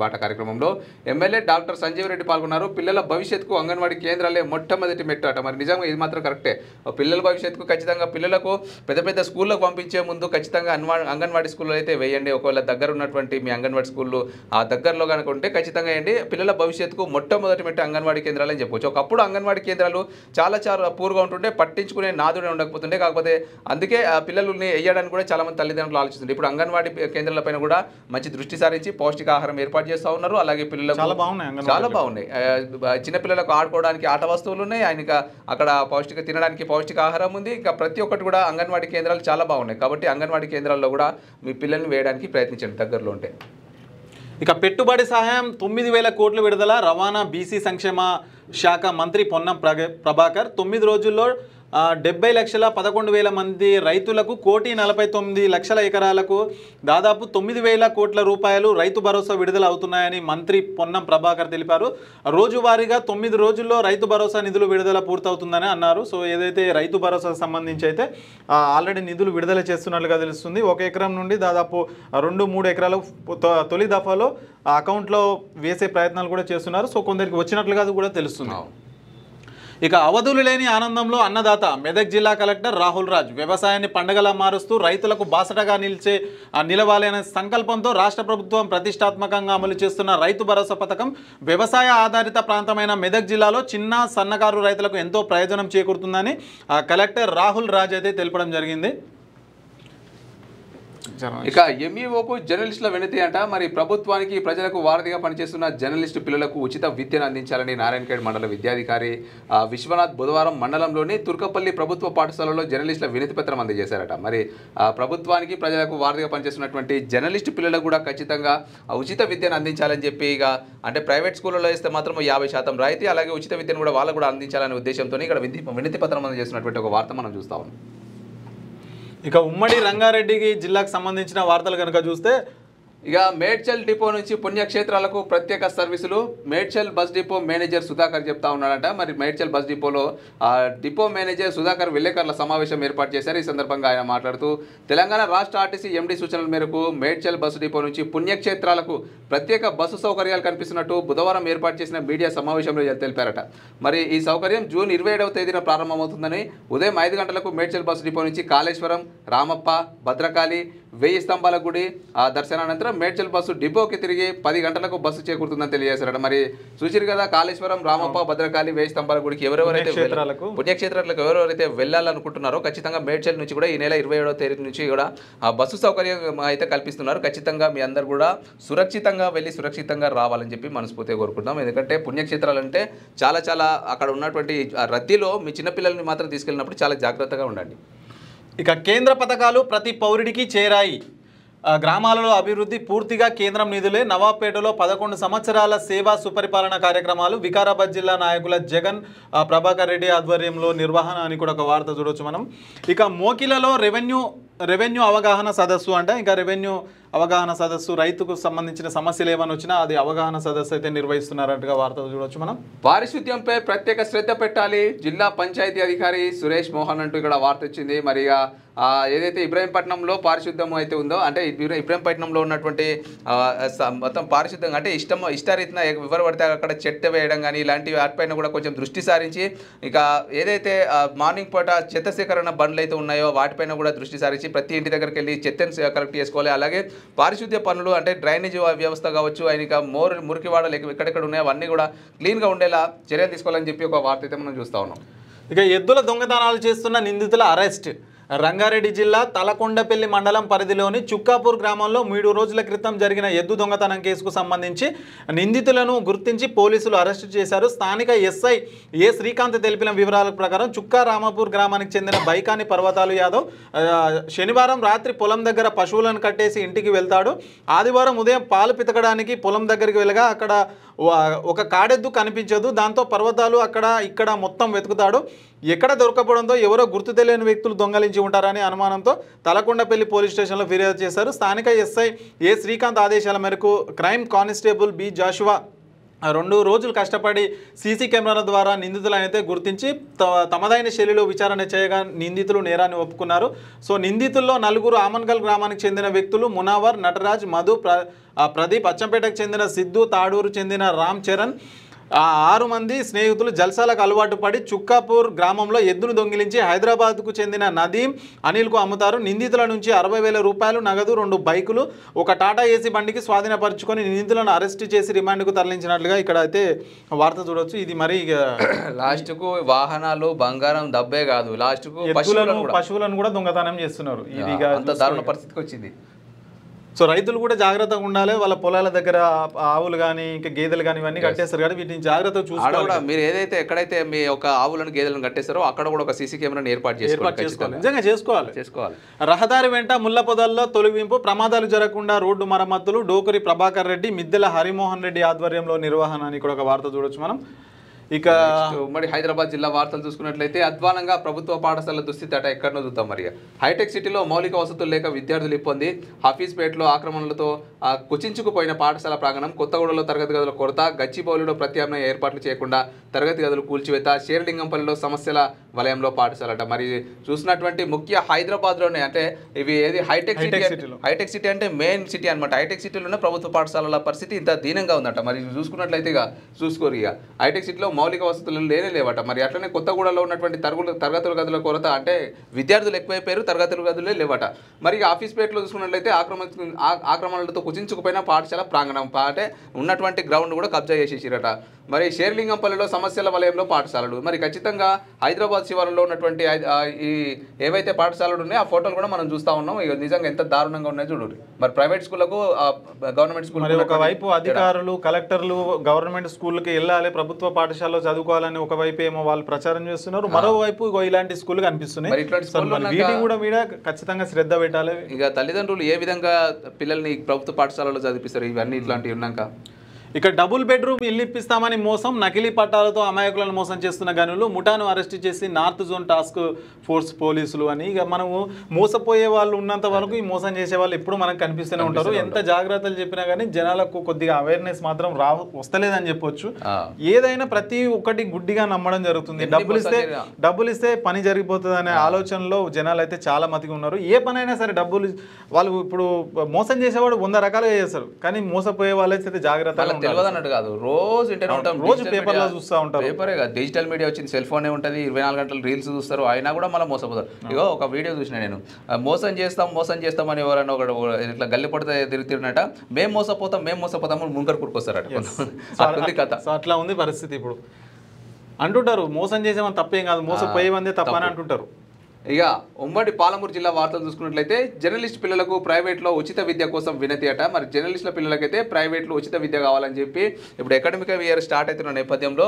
బాట కార్యక్రమంలో ఎమ్మెల్యే డాక్టర్ సంజీవరెడ్డి పాల్గొన్నారు. పిల్లల భవిష్యత్తుకు అంగన్వాడీ కేంద్రాలే మొట్టమొదటి మెట్టు అట. మరి నిజంగా ఇది మాత్రం కరెక్టే. పిల్లల భవిష్యత్తుకు ఖచ్చితంగా పిల్లలకు పెద్ద స్కూళ్ళకు పంపించే ముందు ఖచ్చితంగా అంగన్వాడీ స్కూల్లో అయితే వేయండి. ఒకవేళ దగ్గర ఉన్నటువంటి మీ అంగన్వాడీ స్కూళ్ళు ఆ దగ్గరలో కనుక ఉంటే ఖచ్చితంగా వేయండి. పిల్లల భవిష్యత్తుకు మొట్టమొదటి మెట్టు అంగన్వాడీ కేంద్రాలు అని చెప్పవచ్చు. ఒకప్పుడు అంగన్వాడీ కేంద్రాలు చాలా పూర్గా ఉంటుండే, పట్టించుకునే నాదుడే ఉండకపోతుండే. కాకపోతే అందుకే ఆ పిల్లల్ని వేయడానికి కూడా చాలా మంది తల్లిదండ్రులు ఆలోచిస్తుంది. ఇప్పుడు అంగన్వాడీ కేంద్రాలపైన కూడా మంచి దృష్టి సారించి పౌష్టికాహారం ఏర్పాటు చేస్తూ ఉన్నారు. అలాగే పిల్లలకు చాలా బాగున్నాయి. చిన్నపిల్లలకు ఆడుకోవడానికి ఆట వస్తువులు ఉన్నాయి. ఆయనకి అక్కడ తినడానికి పౌష్టికాహారం ఉంది. ఇంకా ప్రతి ఒక్కటి కూడా అంగన్వాడీ కేంద్రాలు చాలా బాగున్నాయి. కాబట్టి అంగన్వాడీ కేంద్రాల్లో కూడా మీ పిల్లల్ని వేయడానికి ప్రయత్నించండి దగ్గరలో ఉంటే. ఇక పెట్టుబడి సహాయం 9,000 కోట్లు విడుదల. రవాణా బీసీ సంక్షేమ శాఖ మంత్రి పొన్నం ప్రభాకర్ 9 రోజుల్లో 70,11,000 మంది రైతులకు 1,49,00,000 ఎకరాలకు దాదాపు 9,000 కోట్ల రూపాయలు రైతు భరోసా విడుదల అవుతున్నాయని మంత్రి పొన్నం ప్రభాకర్ తెలిపారు. రోజువారీగా 9 రోజుల్లో రైతు భరోసా నిధులు విడుదల పూర్తవుతుందని అన్నారు. సో ఏదైతే రైతు భరోసాకు సంబంధించి అయితే ఆల్రెడీ నిధులు విడుదల చేస్తున్నట్లుగా తెలుస్తుంది. 1 ఎకరం నుండి దాదాపు 2-3 ఎకరాలు తొలి దఫాలో అకౌంట్లో వేసే ప్రయత్నాలు కూడా చేస్తున్నారు. సో కొందరికి వచ్చినట్లుగా కూడా తెలుస్తుంది. ఇక అవధులు లేని ఆనందంలో అన్నదాత. మెదక్ జిల్లా కలెక్టర్ రాహుల్ రాజ్ వ్యవసాయాన్ని పండగలా మారుస్తూ రైతులకు బాసటగా నిలవాలి అనే సంకల్పంతో రాష్ట్ర ప్రభుత్వం ప్రతిష్టాత్మకంగా అమలు చేస్తున్న రైతు భరోసా పథకం వ్యవసాయ ఆధారిత ప్రాంతమైన మెదక్ జిల్లాలో చిన్న సన్నకారు రైతులకు ఎంతో ప్రయోజనం చేకూరుతుందని కలెక్టర్ రాహుల్ రాజ్ అయితే తెలపడం జరిగింది. ఇక ఎంఈఓకు జర్నలిస్టుల వినతి అంట. మరి ప్రభుత్వానికి ప్రజలకు వారధిగా పనిచేస్తున్న జర్నలిస్టు పిల్లలకు ఉచిత విద్యను అందించాలని నారాయణఖేడ్ మండల విద్యాధికారి విశ్వనాథ్ బుధవారం మండలంలోని తుర్కపల్లి ప్రభుత్వ పాఠశాలలో జర్నలిస్టుల వినతి పత్రం అందజేశారట. మరి ప్రభుత్వానికి ప్రజలకు వారధిగా పనిచేస్తున్నటువంటి జర్నలిస్టు పిల్లలకు కూడా ఖచ్చితంగా ఉచిత విద్యను అందించాలని చెప్పి ఇక అంటే ప్రైవేట్ స్కూళ్ళలో ఇస్తే మాత్రం 50% రాయితీ, అలాగే ఉచిత విద్యను కూడా వాళ్ళకు కూడా అందించాలనే ఉద్దేశంతో ఇక్కడ వినతి పత్రం అందజేస్తున్నటువంటి ఒక వార్త మనం చూస్తా ఉన్నాం. ఇక ఉమ్మడి రంగారెడ్డికి జిల్లాకు సంబంధించిన వార్తలు కనుక చూస్తే ఇక మేడ్చల్ డిపో నుంచి పుణ్యక్షేత్రాలకు ప్రత్యేక సర్వీసులు. Medchal bus depot manager Sudhakar చెప్తా ఉన్నాడట. మరి మేడ్చల్ బస్ డిపోలో డిపో మేనేజర్ సుధాకర్ విలేకరుల సమావేశం ఏర్పాటు చేశారు. ఈ సందర్భంగా ఆయన మాట్లాడుతూ తెలంగాణ రాష్ట్ర ఆర్టీసీ ఎండీ సూచనల మేరకు మేడ్చల్ బస్ డిపో నుంచి పుణ్యక్షేత్రాలకు ప్రత్యేక బస్సు సౌకర్యాలు కల్పిస్తున్నట్టు బుధవారం ఏర్పాటు చేసిన మీడియా సమావేశంలో తెలిపారట. మరి ఈ సౌకర్యం జూన్ 27వ తేదీన ప్రారంభమవుతుందని ఉదయం 5 గంటలకు మేడ్చల్ బస్ డిపో నుంచి కాళేశ్వరం, రామప్ప, భద్రకాళి, 1000 స్తంభాల గుడి దర్శనానంతరం మేడ్చల్ బస్సు డిపోకి తిరిగి 10 గంటలకు బస్సు చేకూరుతుందని తెలియజేశారట. మరి చూసిరు కదా కాళేశ్వరం, రామప్ప, భద్రకాళి, 1000 స్తంభాల గుడికి పుణ్యక్షేత్రాలకు ఎవరెవరైతే వెళ్ళాలనుకుంటున్నారో ఖచ్చితంగా మేడ్చల్ నుంచి కూడా ఈ నెల 27వ తేదీ నుంచి కూడా బస్సు సౌకర్యం అయితే కల్పిస్తున్నారు. ఖచ్చితంగా మీ అందరు కూడా సురక్షితంగా వెళ్ళి సురక్షితంగా రావాలని చెప్పి మనస్ఫూర్తిగా కోరుకుంటున్నాం. ఎందుకంటే పుణ్యక్షేత్రాలు అంటే చాలా అక్కడ ఉన్నటువంటి రద్దీలో మీ చిన్నపిల్లల్ని మాత్రం తీసుకెళ్ళినప్పుడు చాలా జాగ్రత్తగా ఉండండి. ఇక కేంద్ర పథకాలు ప్రతి పౌరుడికి చేరాయి. గ్రామాలలో అభివృద్ధి పూర్తిగా కేంద్రం నిధులే. నవాబ్పేటలో 11 సంవత్సరాల సేవా సుపరిపాలన కార్యక్రమాలు. వికారాబాద్ జిల్లా నాయకుల జగన్ ప్రభాకర్ రెడ్డి ఆధ్వర్యంలో నిర్వహణ అని కూడా ఒక వార్త చూడవచ్చు మనం. ఇక మోకిలలో రెవెన్యూ అవగాహన సదస్సు అంటే ఇంకా రెవెన్యూ అవగాహన సదస్సు, రైతుకు సంబంధించిన సమస్యలు ఏమైనా వచ్చినా అది అవగాహన సదస్సు అయితే నిర్వహిస్తున్నారంటగా వార్త చూడవచ్చు మనం. పారిశుద్ధ్యంపై ప్రత్యేక శ్రద్ధ పెట్టాలి జిల్లా పంచాయతీ అధికారి సురేష్ మోహన్ అంటూ ఇక్కడ వార్త వచ్చింది. మరి ఏదైతే ఇబ్రాహీంపట్నంలో పారిశుద్ధ్యం అయితే ఉందో, అంటే ఇబ్రాహీంపట్నంలో ఉన్నటువంటి మొత్తం పారిశుద్ధ్యంగా అంటే ఇష్టరీతిన ఎవరు పడితే అక్కడ చెత్త వేయడం కానీ ఇలాంటివి వాటిపైన కూడా కొంచెం దృష్టి సారించి, ఇక ఏదైతే మార్నింగ్ పూట చెత్త సేకరణ బండ్లు అయితే ఉన్నాయో వాటిపైన కూడా దృష్టి సారించి ప్రతి ఇంటి దగ్గరికి వెళ్ళి చెత్తను కలెక్ట్ చేసుకోవాలి. అలాగే పారిశుద్ధ్య పనులు అంటే డ్రైనేజ్ వ్యవస్థ కావచ్చు, ఇంకా మురికివాడలు ఎక్కడెక్కడ ఉన్నాయో అవన్నీ కూడా క్లీన్గా ఉండేలా చర్యలు తీసుకోవాలని చెప్పి ఒక వార్త అయితే మనం చూస్తూ ఉన్నాం. ఇక ఎద్దుల దొంగతనాలు చేస్తున్న నిందితుల అరెస్ట్. రంగారెడ్డి జిల్లా తలకొండపల్లి మండలం పరిధిలోని చుక్కాపూర్ గ్రామంలో 3 రోజుల క్రితం జరిగిన ఎద్దు దొంగతనం కేసుకు సంబంధించి నిందితులను గుర్తించి పోలీసులు అరెస్టు చేశారు. స్థానిక ఎస్ఐ ఏ శ్రీకాంత్ తెలిపిన వివరాల ప్రకారం చుక్కా రామాపూర్ గ్రామానికి చెందిన బైకాని పర్వతాలు యాదవ్ శనివారం రాత్రి పొలం దగ్గర పశువులను కట్టేసి ఇంటికి వెళ్తాడు. ఆదివారం ఉదయం పాలు పితకడానికి పొలం దగ్గరికి వెళ్ళగా అక్కడ ఒక కాడెద్దు కనిపించదు. దాంతో పర్వతాలు అక్కడ ఇక్కడ మొత్తం వెతుకుతాడు. ఎక్కడ దొరకపోవడంతో ఎవరో గుర్తు తెలియని వ్యక్తులు దొంగలించి ఉంటారని అనుమానంతో తలకొండపల్లి పోలీస్ స్టేషన్లో ఫిర్యాదు చేశారు. స్థానిక ఎస్ఐ ఏ శ్రీకాంత్ ఆదేశాల మేరకు క్రైమ్ కానిస్టేబుల్ బి జాషువా 2 రోజులు కష్టపడి సీసీ కెమెరాల ద్వారా నిందితులను అయితే గుర్తించి తమదైన శైలిలో విచారణ చేయగా నిందితులు నేరాన్ని ఒప్పుకున్నారు. సో నిందితుల్లో 4 ఆమన్గల్ గ్రామానికి చెందిన వ్యక్తులు మునావర్, నటరాజ్, మధు, ప్రదీప్, అచ్చంపేటకు చెందిన సిద్ధు, తాడూరు చెందిన రామ్ చరణ్, 6 మంది స్నేహితులు జల్సాలకు అలవాటు పడి చుక్కాపూర్ గ్రామంలో ఎద్దును దొంగిలించి హైదరాబాద్కు చెందిన నదీం, అనిల్కు అమ్ముతారు. నిందితుల నుంచి 60,000 రూపాయలు నగదు, 2 బైకులు, ఒక టాటా ఏసీ బండికి స్వాధీనపరుచుకొని నిందితులను అరెస్టు చేసి రిమాండ్కు తరలించినట్లుగా ఇక్కడ అయితే వార్త చూడవచ్చు. ఇది మరి లాస్ట్కు వాహనాలు, బంగారం, డబ్బే కాదు, లాస్ట్కు పశువులను కూడా దొంగతనం చేస్తున్నారు. ఇది అంత దారుణ పరిస్థితికి వచ్చింది. సో రైతులు కూడా జాగ్రత్తగా ఉండాలి. వాళ్ళ పొలాల దగ్గర ఆవులు కానీ ఇంకా గేదెలు కానీ ఇవన్నీ కట్టేస్తారు కదా, వీటిని జాగ్రత్తగా చూసుకోవాలి. మీరు ఏదైతే ఎక్కడైతే మీ ఒక ఆవులను గేదెలను కట్టేస్తారో అక్కడ కూడా ఒక సీసీ కెమెరాను ఏర్పాటు చేసుకోవాలి. నిజంగా చేసుకోవాలి. రహదారి వెంట ముళ్ళ పొదల్లో తొలగింపు, ప్రమాదాలు జరగకుండా రోడ్డు మరమ్మతులు. డోకరి ప్రభాకర్ రెడ్డి, మిద్దెల హరిమోహన్ రెడ్డి ఆధ్వర్యంలో నిర్వహణ అని కూడా ఒక వార్త చూడొచ్చు మనం. ఇక ఉమ్మడి హైదరాబాద్ జిల్లా వార్తలు చూసుకున్నట్లయితే అధ్వానంగా ప్రభుత్వ పాఠశాలల దుస్థితి అట ఎక్కడనో చూద్దాం. మరి హైటెక్ సిటీలో మౌలిక వసతులు లేక విద్యార్థులు ఇబ్బంది. హఫీజ్పేటలో ఆక్రమణలతో కుచించుకుపోయిన పాఠశాల ప్రాంగణం. కొత్తగూడలో తరగతి గదుల కొరత. గచ్చిబౌలిలో ప్రత్యామ్నాయ ఏర్పాట్లు చేయకుండా తరగతి గదులు కూల్చివేత. శేర్లింగంపల్లిలో సమస్యల వలయంలో పాఠశాలట. మరి చూసినటువంటి ముఖ్య హైదరాబాద్లోనే అంటే ఇవి ఏది హైటెక్ సిటీ అంటే మెయిన్ సిటీ అనమాట. హైటెక్ సిటీలోనే ప్రభుత్వ పాఠశాలల పరిస్థితి ఇంత దీనంగా ఉందట. మరి చూసుకున్నట్లయితే చూసుకోరు ఇక హైటెక్ సిటీలో మౌలిక వసతులు లేవట. మరి అట్లనే కొత్తగూడలో ఉన్నటువంటి తరగతుల గదుల కొరత అంటే విద్యార్థులు ఎక్కువైపోయారు, తరగతుల గదులే లేవట. మరి ఆఫీస్పేటలో చూసుకున్నట్లయితే ఆక్రమణలతో కుచించుకుపోయిన పాఠశాల ప్రాంగణం అంటే ఉన్నటువంటి గ్రౌండ్ కూడా కబ్జా చేసేసిరట. మరి శేర్లింగంపల్లిలో సమస్యల వలయంలో పాఠశాలలు. మరి ఖచ్చితంగా హైదరాబాద్ శివారులో ఉన్నటువంటి ఈ ఏవైతే పాఠశాలలు ఉన్నాయో ఆ ఫోటోలు కూడా మనం చూస్తూ ఉన్నాం. ఇక నిజంగా ఎంత దారుణంగా ఉన్నాయో చూడండి. మరి ప్రైవేట్ స్కూళ్ళకు గవర్నమెంట్ స్కూల్ ఒకవైపు అధికారులు, కలెక్టర్లు గవర్నమెంట్ స్కూళ్ళకి వెళ్ళాలి, ప్రభుత్వ పాఠశాలలో చదువుకోవాలని ఒకవైపు ఏమో వాళ్ళు ప్రచారం చేస్తున్నారు, మరోవైపు ఇలాంటి స్కూల్ కనిపిస్తున్నాయి. వీటిని కూడా మీద ఖచ్చితంగా శ్రద్ధ పెట్టాలి. ఇక తల్లిదండ్రులు ఏ విధంగా పిల్లల్ని ప్రభుత్వ పాఠశాలలో చదివిస్తారు ఇవన్నీ ఇట్లాంటివి ఉన్నాక. ఇక డబుల్ బెడ్రూమ్ ఇల్లు ఇప్పిస్తామని మోసం, నకిలీ పట్టాలతో అమాయకులను మోసం చేస్తున్న గనులు. ముఠాను అరెస్ట్ చేసి నార్త్ జోన్ టాస్క్ ఫోర్స్ పోలీసులు అని. ఇక మనము మోసపోయే వాళ్ళు ఉన్నంత వరకు ఈ మోసం చేసే వాళ్ళు ఎప్పుడు మనకు కనిపిస్తూనే ఉంటారు. ఎంత జాగ్రత్తలు చెప్పినా కానీ జనాలకు కొద్దిగా అవేర్నెస్ మాత్రం వస్తలేదని చెప్పొచ్చు. ఏదైనా ప్రతి ఒక్కటి గుడ్డిగా నమ్మడం జరుగుతుంది. డబ్బులు ఇస్తే పని జరిగిపోతుంది అనే ఆలోచనలో జనాలు అయితే చాలా మందిగా ఉన్నారు. ఏ పనైనా సరే డబ్బులు వాళ్ళు ఇప్పుడు మోసం చేసేవాడు 100 రకాలుగా చేస్తారు, కానీ మోసపోయే వాళ్ళైతే జాగ్రత్తగా తెలియదు అన్నట్టు కాదు. రోజు ఇంటనే ఉంటాం, రోజు పేపర్లో చూస్తూ ఉంటారు. పేపరే కాదు, డిజిటల్ మీడియా వచ్చింది, సెల్ ఫోనే ఉంటుంది, 24 గంటలు రీల్స్ చూస్తారు, అయినా కూడా మళ్ళీ మోసపోతారు. ఇగో ఒక వీడియో చూసిన నేను, మోసం చేస్తాం అని ఎవరైనా ఒకటి ఇట్లా గల్లి పడితే తిరుగుతున్నట, మేము మోసపోతాం ముంకరు కూరుకొస్తారట. కథ అట్లా ఉంది పరిస్థితి. ఇప్పుడు అంటుంటారు మోసం చేసేమని తప్పేం కాదు, మోసపోయేవందే తప్ప అని అంటుంటారు. ఇక ఉమ్మడి పాలమూరు జిల్లా వార్తలు చూసుకున్నట్లయితే జర్నలిస్ట్ పిల్లలకు ప్రైవేట్లో ఉచిత విద్య కోసం వినతి అట. మరి జర్నలిస్టుల పిల్లలకైతే ప్రైవేట్లో ఉచిత విద్య కావాలని చెప్పి ఇప్పుడు అకాడమిక్ ఇయర్ స్టార్ట్ అవుతున్న నేపథ్యంలో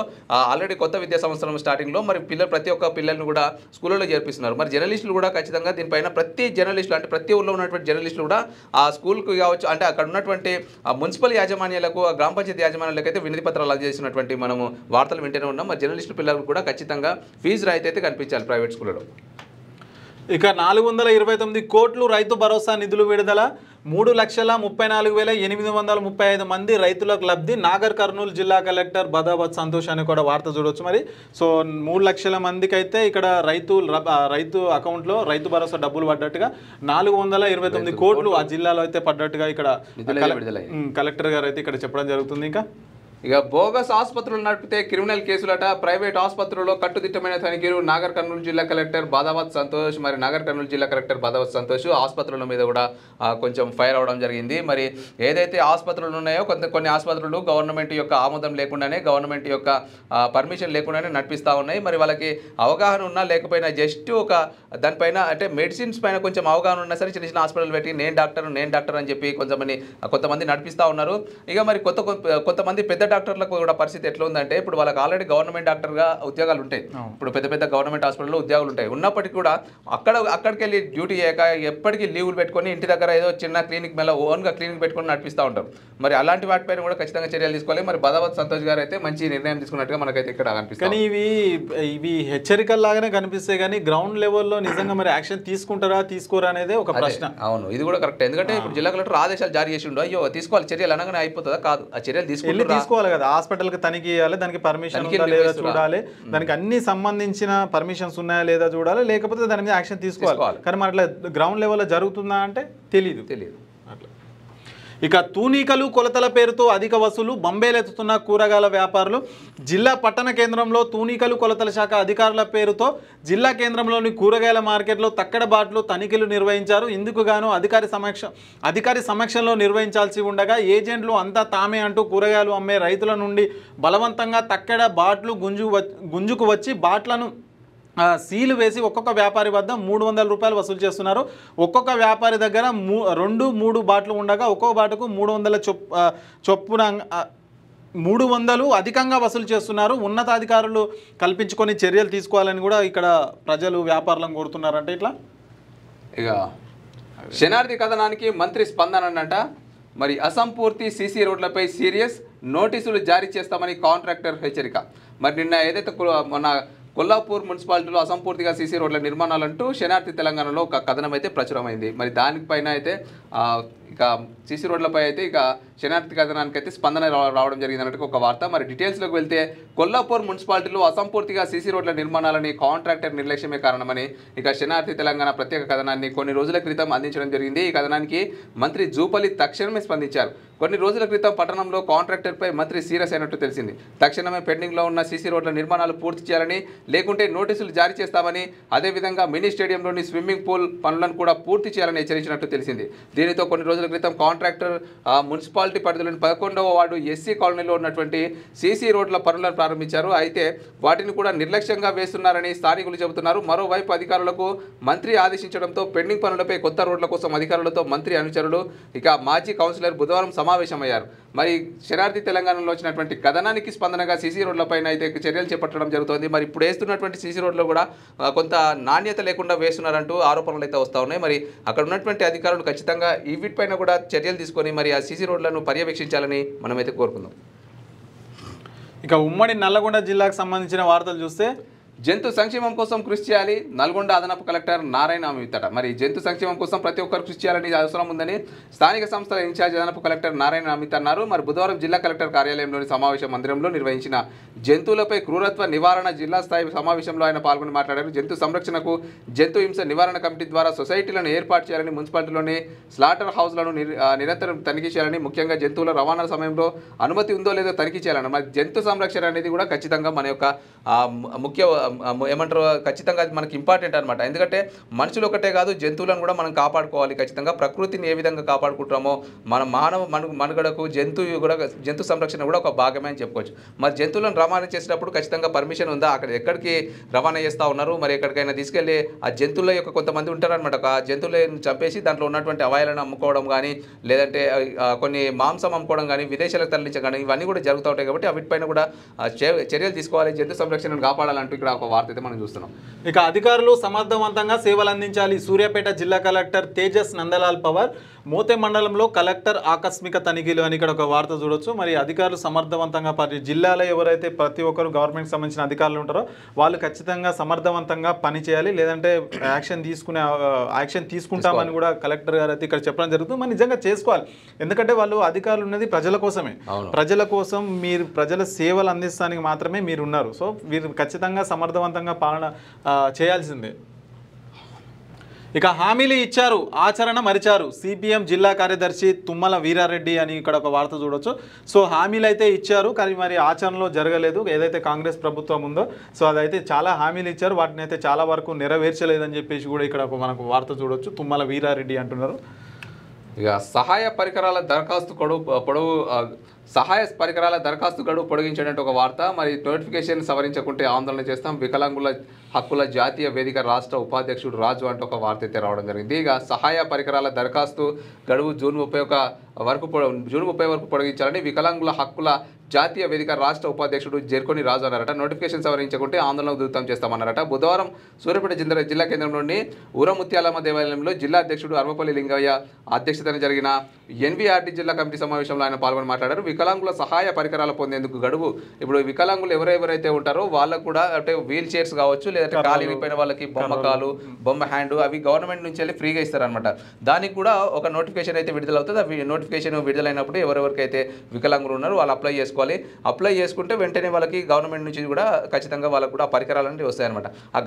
ఆల్రెడీ కొత్త విద్యా సంవత్సరం స్టార్టింగ్లో మరి ప్రతి ఒక్క పిల్లల్ని కూడా స్కూళ్ళలో చేర్పిస్తున్నారు. మరి జర్నలిస్టులు కూడా ఖచ్చితంగా దీనిపైన ప్రతి జర్నలిస్టులు అంటే ప్రతి ఊళ్ళో ఉన్నటువంటి జర్నలిస్టులు కూడా ఆ స్కూల్కి కావచ్చు అంటే అక్కడ ఉన్నటువంటి మున్సిపల్ యాజమాన్యాలకు గ్రామ పంచాయతీ యాజమాన్యాలకు అయితే వినతి పత్రాలు అందజేసినటువంటి మనము వార్తలు వింటూనే ఉన్నాం. మరి జర్నలిస్టుల పిల్లలకు కూడా ఖచ్చితంగా ఫీజు రాయితీ అయితే కనిపించాలి ప్రైవేట్ స్కూళ్ళలో. ఇక 429 కోట్లు రైతు భరోసా నిధులు విడుదల 3,34,835 మంది రైతులకు లబ్ధి. నాగర్ కర్నూలు జిల్లా కలెక్టర్ బదావత్ సంతోష్ అని కూడా వార్త చూడవచ్చు. మరి సో 3 లక్షల మందికి అయితే ఇక్కడ రైతు అకౌంట్లో రైతు భరోసా డబ్బులు పడ్డట్టుగా 429 కోట్లు ఆ జిల్లాలో అయితే పడ్డట్టుగా ఇక్కడ కలెక్టర్ గారు అయితే ఇక్కడ చెప్పడం జరుగుతుంది. ఇంకా ఇక బోగస్ ఆసుపత్రులు నడిపితే క్రిమినల్ కేసులట. ప్రైవేట్ ఆసుపత్రుల్లో కట్టుదిట్టమైన తనిఖీలు. నాగర్ కర్నూలు జిల్లా కలెక్టర్ బాదావత్ సంతోష్ నాగర్ కర్నూలు జిల్లా కలెక్టర్ బాదావత్ సంతోష్ ఆసుపత్రుల మీద కూడా కొంచెం ఫైర్ అవడం జరిగింది. మరి ఏదైతే ఆసుపత్రులు ఉన్నాయో కొన్ని ఆసుపత్రులు గవర్నమెంట్ యొక్క ఆమోదం లేకుండానే గవర్నమెంట్ యొక్క పర్మిషన్ లేకుండానే నడిపిస్తూ ఉన్నాయి. మరి వాళ్ళకి అవగాహన ఉన్నా లేకపోయినా జస్ట్ ఒక దానిపైన అంటే మెడిసిన్స్ పైన కొంచెం అవగాహన ఉన్నా సరే చిన్న చిన్న హాస్పిటల్ పెట్టి నేను డాక్టర్ అని చెప్పి కొంతమంది నడిపిస్తూ ఉన్నారు. ఇక మరి కొంతమంది పెద్ద డాక్టర్లకు కూడా పరిస్థితి ఎట్లా ఉందంటే ఇప్పుడు వాళ్ళకి ఆల్రెడీ గవర్నమెంట్ డాక్టర్గా ఉద్యోగాలు ఉంటాయి. ఇప్పుడు పెద్ద గవర్నమెంట్ హాస్పిటల్లో ఉద్యోగాలు ఉంటాయి. ఉన్నప్పటికీ కూడా అక్కడికి వెళ్ళి డ్యూటీ చేయక ఎప్పటికీ లీవులు పెట్టుకొని ఇంటి దగ్గర ఏదో చిన్న క్లినిక్ మేళ ఓన్గా క్లినిక్ పెట్టుకొని నడిపిస్తూ ఉంటారు. మరి అలాంటి వాటిపైన కూడా ఖచ్చితంగా చర్యలు తీసుకోవాలి. మరి బదావత్ సంతోష్ గారు అయితే మంచి నిర్ణయం తీసుకున్నట్టుగా మనకైతే ఇక్కడ కనిపిస్తుంది. కానీ ఇవి హెచ్చరికల్లాగానే కనిపిస్తాయి కానీ గ్రౌండ్ లెవెల్లో నిజంగా మరి యాక్షన్ తీసుకుంటారా తీసుకోరా అనేది ఒక ప్రశ్న. అవును, ఇది కూడా కరెక్ట్. ఎందుకంటే ఇప్పుడు జిల్లా కలెక్టర్ ఆదేశాలు జారీ చేసి ఉండు అయ్యో తీసుకోవాలి చర్యలు అనగానే అయిపోతుందా? కాదు, ఆ చర్యలు తీసుకోవాలి కదా. హాస్పిటల్ కి తనిఖీ చేయాలి, దానికి పర్మిషన్ లేదా చూడాలి, దానికి అన్ని సంబంధించిన పర్మిషన్స్ ఉన్నాయా లేదా చూడాలి, లేకపోతే దాని మీద యాక్షన్ తీసుకోవాలి. కానీ మరి అట్లా గ్రౌండ్ లెవెల్లో జరుగుతుందా అంటే తెలియదు. అట్లా ఇక తూనికలు కొలతల పేరుతో అధిక వసూలు బంబేలెత్తుతున్న కూరగాయల వ్యాపారులు. జిల్లా పట్టణ కేంద్రంలో తూనికలు కొలతల శాఖ అధికారుల పేరుతో జిల్లా కేంద్రంలోని కూరగాయల మార్కెట్లో తక్కడబాట్లు తనిఖీలు నిర్వహించారు. ఇందుకు గాను అధికారి సమక్షంలో నిర్వహించాల్సి ఉండగా ఏజెంట్లు అంతా తామే అంటూ కూరగాయలు అమ్మే రైతుల నుండి బలవంతంగా తక్కడ బాట్లు గుంజుకు వచ్చి బాట్లను సీలు వేసి ఒక్కొక్క వ్యాపారి వద్ద 300 రూపాయలు వసూలు చేస్తున్నారు. ఒక్కొక్క వ్యాపారి దగ్గర 2-3 బాట్లు ఉండగా ఒక్కొక్క బాటుకు 300 చొప్పున 300 అధికంగా వసూలు చేస్తున్నారు. ఉన్నతాధికారులు కల్పించుకొని చర్యలు తీసుకోవాలని కూడా ఇక్కడ ప్రజలు వ్యాపారులను కోరుతున్నారంటే ఇట్లా. ఇక శనార్థి కథనానికి మంత్రి స్పందనంట. మరి అసంపూర్తి సీసీ రోడ్లపై సీరియస్ నోటీసులు జారీ చేస్తామని కాంట్రాక్టర్ హెచ్చరిక. మరి నిన్న ఏదైతే మన కొల్లాపూర్ మున్సిపాలిటీలో అసంపూర్తిగా సీసీ రోడ్ల నిర్మాణాలంటూ శనార్థి తెలంగాణలో ఒక కథనం అయితే ప్రచురమైంది. మరి దానిపైన అయితే ఇక సీసీ రోడ్లపై అయితే ఇక శనార్థి కథనానికి అయితే స్పందన రావడం జరిగింది అన్నట్టు ఒక వార్త. మరి డీటెయిల్స్లోకి వెళ్తే కొల్లాపూర్ మున్సిపాలిటీలో అసంపూర్తిగా సీసీ రోడ్ల నిర్మాణాలని కాంట్రాక్టర్ నిర్లక్ష్యమే కారణమని ఇక శనార్థి తెలంగాణ ప్రత్యేక కథనాన్ని కొన్ని రోజుల క్రితం అందించడం జరిగింది. ఈ కథనానికి మంత్రి జూపల్లి తక్షణమే స్పందించారు. కొన్ని రోజుల క్రితం పట్టణంలో కాంట్రాక్టర్పై మంత్రి సీరియస్ అయినట్టు తెలిసింది. తక్షణమే పెండింగ్లో ఉన్న సీసీ రోడ్ల నిర్మాణాలు పూర్తి చేయాలని, లేకుంటే నోటీసులు జారీ చేస్తామని, అదేవిధంగా మినీ స్టేడియంలోని స్విమ్మింగ్ పూల్ పనులను కూడా పూర్తి చేయాలని హెచ్చరించినట్టు తెలిసింది. దీనితో కొన్ని రోజుల క్రితం కాంట్రాక్టర్ మున్సిపాలిటీ పరిధిలోని 11వ వార్డు ఎస్సీ కాలనీలో ఉన్నటువంటి సీసీ రోడ్ల పనులను ప్రారంభించారు. అయితే వాటిని కూడా నిర్లక్ష్యంగా వేస్తున్నారని స్థానికులు చెబుతున్నారు. మరోవైపు అధికారులకు మంత్రి ఆదేశించడంతో పెండింగ్ పనులపై కొత్త రోడ్ల కోసం అధికారులతో మంత్రి అనుచరులు ఇక మాజీ కౌన్సిలర్ బుధవారం సమావేశమయ్యారు. మరి శనార్థి తెలంగాణలో వచ్చినటువంటి కథనానికి స్పందనగా సీసీ రోడ్లపైన అయితే చర్యలు చేపట్టడం జరుగుతోంది. మరి ఇప్పుడు వేస్తున్నటువంటి సీసీ రోడ్లో కూడా కొంత నాణ్యత లేకుండా వేస్తున్నారంటూ ఆరోపణలు అయితే వస్తూ ఉన్నాయి. మరి అక్కడ ఉన్నటువంటి అధికారులు ఖచ్చితంగా వీటిపైన కూడా చర్యలు తీసుకొని మరి ఆ సీసీ రోడ్లను పర్యవేక్షించాలని మనమైతే కోరుకుందాం. ఇక ఉమ్మడి నల్లగొండ జిల్లాకు సంబంధించిన వార్తలు చూస్తే జంతు సంక్షేమం కోసం కృషి చేయాలి నల్గొండ అదనపు కలెక్టర్ నారాయణ అమితట. మరి జంతు సంక్షేమం కోసం ప్రతి ఒక్కరు కృషి చేయాలని అవసరం ఉందని స్థానిక సంస్థల ఇన్ఛార్జ్ అదనపు కలెక్టర్ నారాయణ అమిత్ అన్నారు. మరి బుధవారం జిల్లా కలెక్టర్ కార్యాలయంలోని సమావేశ మందిరంలో నిర్వహించిన జంతువులపై క్రూరత్వ నివారణ జిల్లా స్థాయి సమావేశంలో ఆయన పాల్గొని మాట్లాడారు. జంతు సంరక్షణకు జంతు హింస నివారణ కమిటీ ద్వారా సొసైటీలను ఏర్పాటు చేయాలని, మున్సిపాలిటీలోని స్లాటర్ హౌస్లను నిరంతరం తనిఖీ చేయాలని, ముఖ్యంగా జంతువుల రవాణా సమయంలో అనుమతి ఉందో లేదో తనిఖీ చేయాలని. మరి జంతు సంరక్షణ అనేది కూడా ఖచ్చితంగా మన యొక్క ఏమంటారు ఖచ్చితంగా అది మనకి ఇంపార్టెంట్ అనమాట. ఎందుకంటే మనుషులు ఒకటే కాదు, జంతువులను కూడా మనం కాపాడుకోవాలి. ఖచ్చితంగా ప్రకృతిని ఏ విధంగా కాపాడుకుంటామో మన మనుగడకు జంతు సంరక్షణ కూడా ఒక భాగమే అని చెప్పుకోవచ్చు. మరి జంతువులను రవాణా చేసేటప్పుడు ఖచ్చితంగా పర్మిషన్ ఉందా? అక్కడ ఎక్కడికి రవాణా చేస్తూ ఉన్నారు? మరి ఎక్కడికైనా తీసుకెళ్ళి ఆ జంతువుల యొక్క కొంతమంది ఉంటారనమాట, ఆ జంతువులను చంపేసి దాంట్లో ఉన్నటువంటి అవయవాలను అమ్ముకోవడం కానీ, లేదంటే కొన్ని మాంసం అమ్ముకోవడం కానీ, విదేశాలకు తరలించడం కానీ, ఇవన్నీ కూడా జరుగుతూ ఉంటాయి. కాబట్టి వీటిపైన కూడా చర్యలు తీసుకోవాలి, జంతు సంరక్షణను కాపాడాలంటూ ఇక్కడ ఒక వార్త అయితే మనం చూస్తున్నాం. ఇక అధికారులు సమర్థవంతంగా సేవలు అందించాలి. సూర్యాపేట జిల్లా కలెక్టర్ తేజస్ నందలాల్ పవార్ మోతే మండలంలో కలెక్టర్ ఆకస్మిక తనిఖీలు అని ఇక్కడ ఒక వార్త చూడొచ్చు. మరి అధికారులు సమర్థవంతంగా జిల్లాలో ఎవరైతే ప్రతి ఒక్కరు గవర్నమెంట్కి సంబంధించిన అధికారులు ఉంటారో వాళ్ళు ఖచ్చితంగా సమర్థవంతంగా పని చేయాలి, లేదంటే యాక్షన్ తీసుకుంటామని కూడా కలెక్టర్ గారు అయితే ఇక్కడ చెప్పడం జరుగుతుంది. మరి నిజంగా చేసుకోవాలి, ఎందుకంటే వాళ్ళు అధికారులు ఉన్నది ప్రజల కోసమే, ప్రజల కోసం మీరు ప్రజల సేవలు అందిస్తానికి మాత్రమే మీరు ఉన్నారు. సో వీరు ఖచ్చితంగా సమర్థవంతంగా పాలన చేయాల్సిందే. ఇక హామీలు ఇచ్చారు, ఆచరణ మరిచారు. సిపిఎం జిల్లా కార్యదర్శి తుమ్మల వీరారెడ్డి అని ఇక్కడ ఒక వార్త చూడొచ్చు. సో హామీలు అయితే ఇచ్చారు, కానీ మరి ఆచరణలో జరగలేదు. ఏదైతే కాంగ్రెస్ ప్రభుత్వం ఉందో సో అదైతే చాలా హామీలు ఇచ్చారు, వాటిని అయితే చాలా వరకు నెరవేర్చలేదని చెప్పేసి కూడా ఇక్కడ మనకు వార్త చూడొచ్చు. తుమ్మల వీరారెడ్డి అంటున్నారు. ఇక సహాయ పరికరాల దరఖాస్తు గడువు పొడిగించేటట్టు ఒక వార్త. మరి నోటిఫికేషన్ సవరించకుంటే ఆందోళన చేస్తాం, వికలాంగుల హక్కుల జాతీయ వేదిక రాష్ట్ర ఉపాధ్యక్షుడు రాజు అంటూ ఒక వార్త అయితే రావడం జరిగింది. ఇక సహాయ పరికరాల దరఖాస్తు గడువు జూన్ 30 వరకు పొడిగించాలని వికలాంగుల హక్కుల జాతీయ వేదిక రాష్ట్ర ఉపాధ్యక్షుడు జెర్కొని రాజు అన్నారట. నోటిఫికేషన్ సవరించకుంటే ఆందోళన ఉధృతం చేస్తామన్నారట. బుధవారం సూర్యాపేట జిల్లా కేంద్రంలోని ఊరముత్యాలమ్మ దేవాలయంలో జిల్లా అధ్యక్షుడు అర్వపల్లి లింగయ్య అధ్యక్షతన జరిగిన ఎన్వీఆర్టీ జిల్లా కమిటీ సమావేశంలో ఆయన పాల్గొని మాట్లాడారు. వికలాంగుల సహాయ పరికరాలు పొందేందుకు గడువు ఇప్పుడు వికలాంగులు ఎవరెవరైతే ఉంటారో వాళ్ళకు కూడా అంటే వీల్ చైర్స్ కావచ్చు, లేదంటే కాలు విరిగిపోయిన వాళ్ళకి బొమ్మ కాలు, బొమ్మ హ్యాండ్ అవి గవర్నమెంట్ నుంచి వెళ్ళి ఫ్రీగా ఇస్తారనమాట. దానికి కూడా ఒక నోటిఫికేషన్ అయితే విడుదలవుతుంది. ఆ నోటిఫికేషన్ విడుదలైనప్పుడు ఎవరెవరికైతే వికలాంగులు ఉన్నారో వాళ్ళు అప్లై చేసుకుంటే వెంటనే వాళ్ళకి గవర్నమెంట్ నుంచి కూడా ఖచ్చితంగా వాళ్ళకు కూడా పరికరాలు అనేవి వస్తాయన్నమాట. ఆ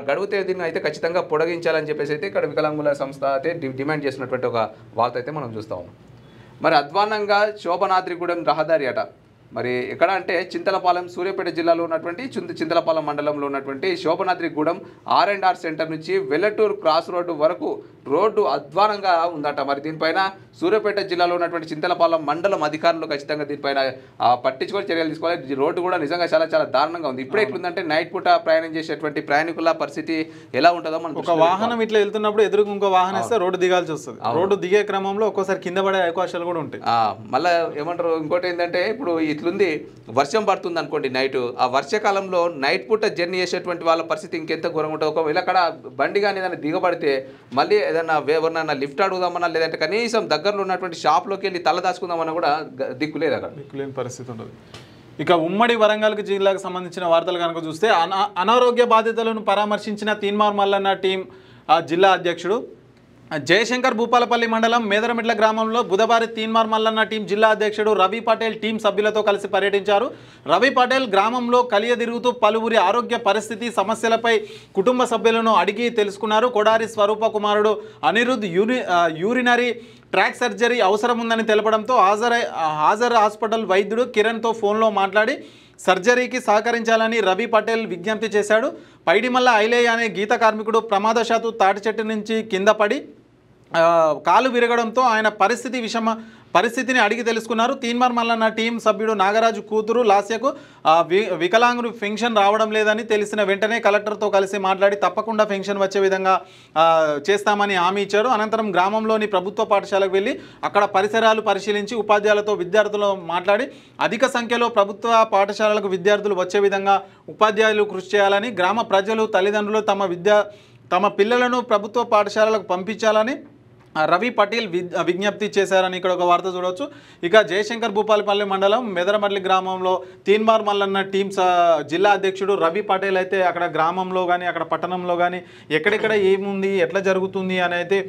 గడువు తేదీని అయితే ఖచ్చితంగా పొడిగించాలని చెప్పేసి అయితే ఇక్కడ వికలాంగుల సంస్థ అయితే డిమాండ్ చేసినటువంటి ఒక వార్త అయితే మనం చూస్తా ఉన్నాం. మరి అధ్వానంగా శోభనాద్రిగూడెం రహదారి అట. మరి ఎక్కడ అంటే చింతలపాలెం, సూర్యాపేట జిల్లాలో ఉన్నటువంటి చింతలపాలెం మండలంలో ఉన్నటువంటి శోభనాద్రిగూడెం R&R సెంటర్ నుంచి వెల్లటూరు క్రాస్ రోడ్డు వరకు రోడ్డు అధ్వానంగా ఉందట. మరి దీనిపైన సూర్యాపేట జిల్లాలో ఉన్నటువంటి చింతలపాలెం మండలం అధికారులు ఖచ్చితంగా దీనిపైన పట్టించుకొని చర్యలు తీసుకోవాలి. రోడ్డు కూడా నిజంగా చాలా చాలా దారుణంగా ఉంది. ఇప్పుడే ఎట్లుందంటే నైట్ పూట ప్రయాణం చేసేటువంటి ప్రయాణికుల పరిస్థితి ఎలా ఉంటుందో మనం ఒక వాహనం ఇట్లా వెళ్తున్నప్పుడు ఎదురుగా ఇంకో వాహనం వస్తే రోడ్డు దిగాల్సి వస్తుంది. రోడ్డు దిగే క్రమంలో ఒక్కోసారి కింద పడే అవకాశాలు కూడా ఉంటాయి. మళ్ళీ ఏమంటారు ఇంకోటి ఏంటంటే ఇప్పుడు ఇట్లుంది, వర్షం పడుతుంది అనుకోండి నైట్, ఆ వర్షాకాలంలో నైట్ పూట జర్నీ చేసేటువంటి వాళ్ళ పరిస్థితి ఇంకెంత ఘోరంగా ఉంటుంది. ఒకవేళ అక్కడ బండి కానీ ఏదైనా దిగబడితే మళ్ళీ ఏదైనా ఎవరినైనా లిఫ్ట్ అడుగుదామన్నా, లేదంటే కనీసం దగ్గరలో ఉన్నటువంటి షాప్లోకి వెళ్ళి తల దాచుకుందామన్నా కూడా దిక్కులేదు, అక్కడ దిక్కులేని పరిస్థితి ఉంటుంది. ఇక ఉమ్మడి వరంగల్ జిల్లాకు సంబంధించిన వార్తలు కనుక చూస్తే అనారోగ్య బాధితులను పరామర్శించిన తీన్మార్ మల్లన్న టీం జిల్లా అధ్యక్షుడు జయశంకర్ భూపాలపల్లి మండలం మేదరమిట్ల గ్రామంలో బుధవారం తీన్మార్ మల్లన్న టీం జిల్లా అధ్యక్షుడు రవి పటేల్ టీం సభ్యులతో కలిసి పర్యటించారు. రవి పటేల్ గ్రామంలో కలియదిరుగుతూ పలువురి ఆరోగ్య పరిస్థితి సమస్యలపై కుటుంబ సభ్యులను అడిగి తెలుసుకున్నారు. కొడారి స్వరూప కుమారుడు అనిరుద్ యూరినరీ ట్రాక్ సర్జరీ అవసరం ఉందని తెలపడంతో హాజర్ హాస్పిటల్ వైద్యుడు కిరణ్తో ఫోన్లో మాట్లాడి సర్జరీకి సహకరించాలని రవి పటేల్ విజ్ఞప్తి చేశాడు. పైడిమల్ల ఐలేయ అనే గీత కార్మికుడు ప్రమాదశాత్తు తాటి చెట్టు నుంచి కింద పడి కాలు విరగడంతో ఆయన పరిస్థితిని అడిగి తెలుసుకున్నారు. తీన్మార్ మల్లన్న టీం సభ్యుడు నాగరాజు కూతురు లాస్యకు వికలాంగుడు పెన్షన్ రావడం లేదని తెలిసిన వెంటనే కలెక్టర్తో కలిసి మాట్లాడి తప్పకుండా పెన్షన్ వచ్చే విధంగా చేస్తామని హామీ ఇచ్చారు. అనంతరం గ్రామంలోని ప్రభుత్వ పాఠశాలకు వెళ్ళి అక్కడ పరిసరాలు పరిశీలించి ఉపాధ్యాయులతో విద్యార్థులు మాట్లాడి అధిక సంఖ్యలో ప్రభుత్వ పాఠశాలలకు విద్యార్థులు వచ్చే విధంగా ఉపాధ్యాయులు కృషి చేయాలని, గ్రామ ప్రజలు తల్లిదండ్రులు తమ పిల్లలను ప్రభుత్వ పాఠశాలలకు పంపించాలని రవి పటేల్ విజ్ఞప్తి చేశారని ఇక్కడ ఒక వార్త చూడవచ్చు. ఇక జయశంకర్ భూపాలపల్లి మండలం మెదరమల్లి గ్రామంలో తీన్మార్ మల్లన్న టీం జిల్లా అధ్యక్షుడు రవి పటేల్ అయితే అక్కడ గ్రామంలో కానీ అక్కడ పట్టణంలో కానీ ఎక్కడెక్కడ ఏముంది ఎట్లా జరుగుతుంది అని అయితే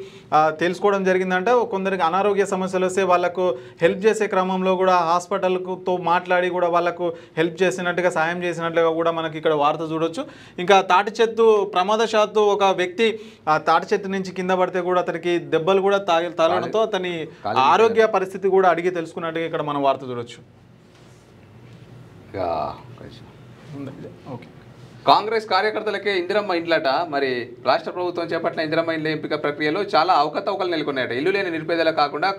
తెలుసుకోవడం జరిగిందంటే కొందరికి అనారోగ్య సమస్యలు వస్తే వాళ్ళకు హెల్ప్ చేసే క్రమంలో కూడా హాస్పిటల్తో మాట్లాడి కూడా వాళ్ళకు హెల్ప్ చేసినట్టుగా సాయం చేసినట్లుగా కూడా మనకి ఇక్కడ వార్త చూడొచ్చు. ఇంకా తాటి చెట్టు ప్రమాదశాత్తు ఒక వ్యక్తి తాటి చెట్టు నుంచి కింద పడితే కూడా అతనికి దెబ్బలు కూడా తగలడంతో అతని ఆరోగ్య పరిస్థితి కూడా అడిగి తెలుసుకున్నట్టుగా ఇక్కడ మనం వార్త చూడొచ్చు. ఓకే. కాంగ్రెస్ కార్యకర్తలకే ఇందిరమ్మ ఇండ్లట. మరి రాష్ట్ర ప్రభుత్వం చేపట్టిన ఇందిరమ్మ ఇండ్ల ఎంపిక ప్రక్రియలో చాలా అవకతవకలు నెలకొన్నాయట. ఇల్లు లేని నిరుపేదలకు కాకుండా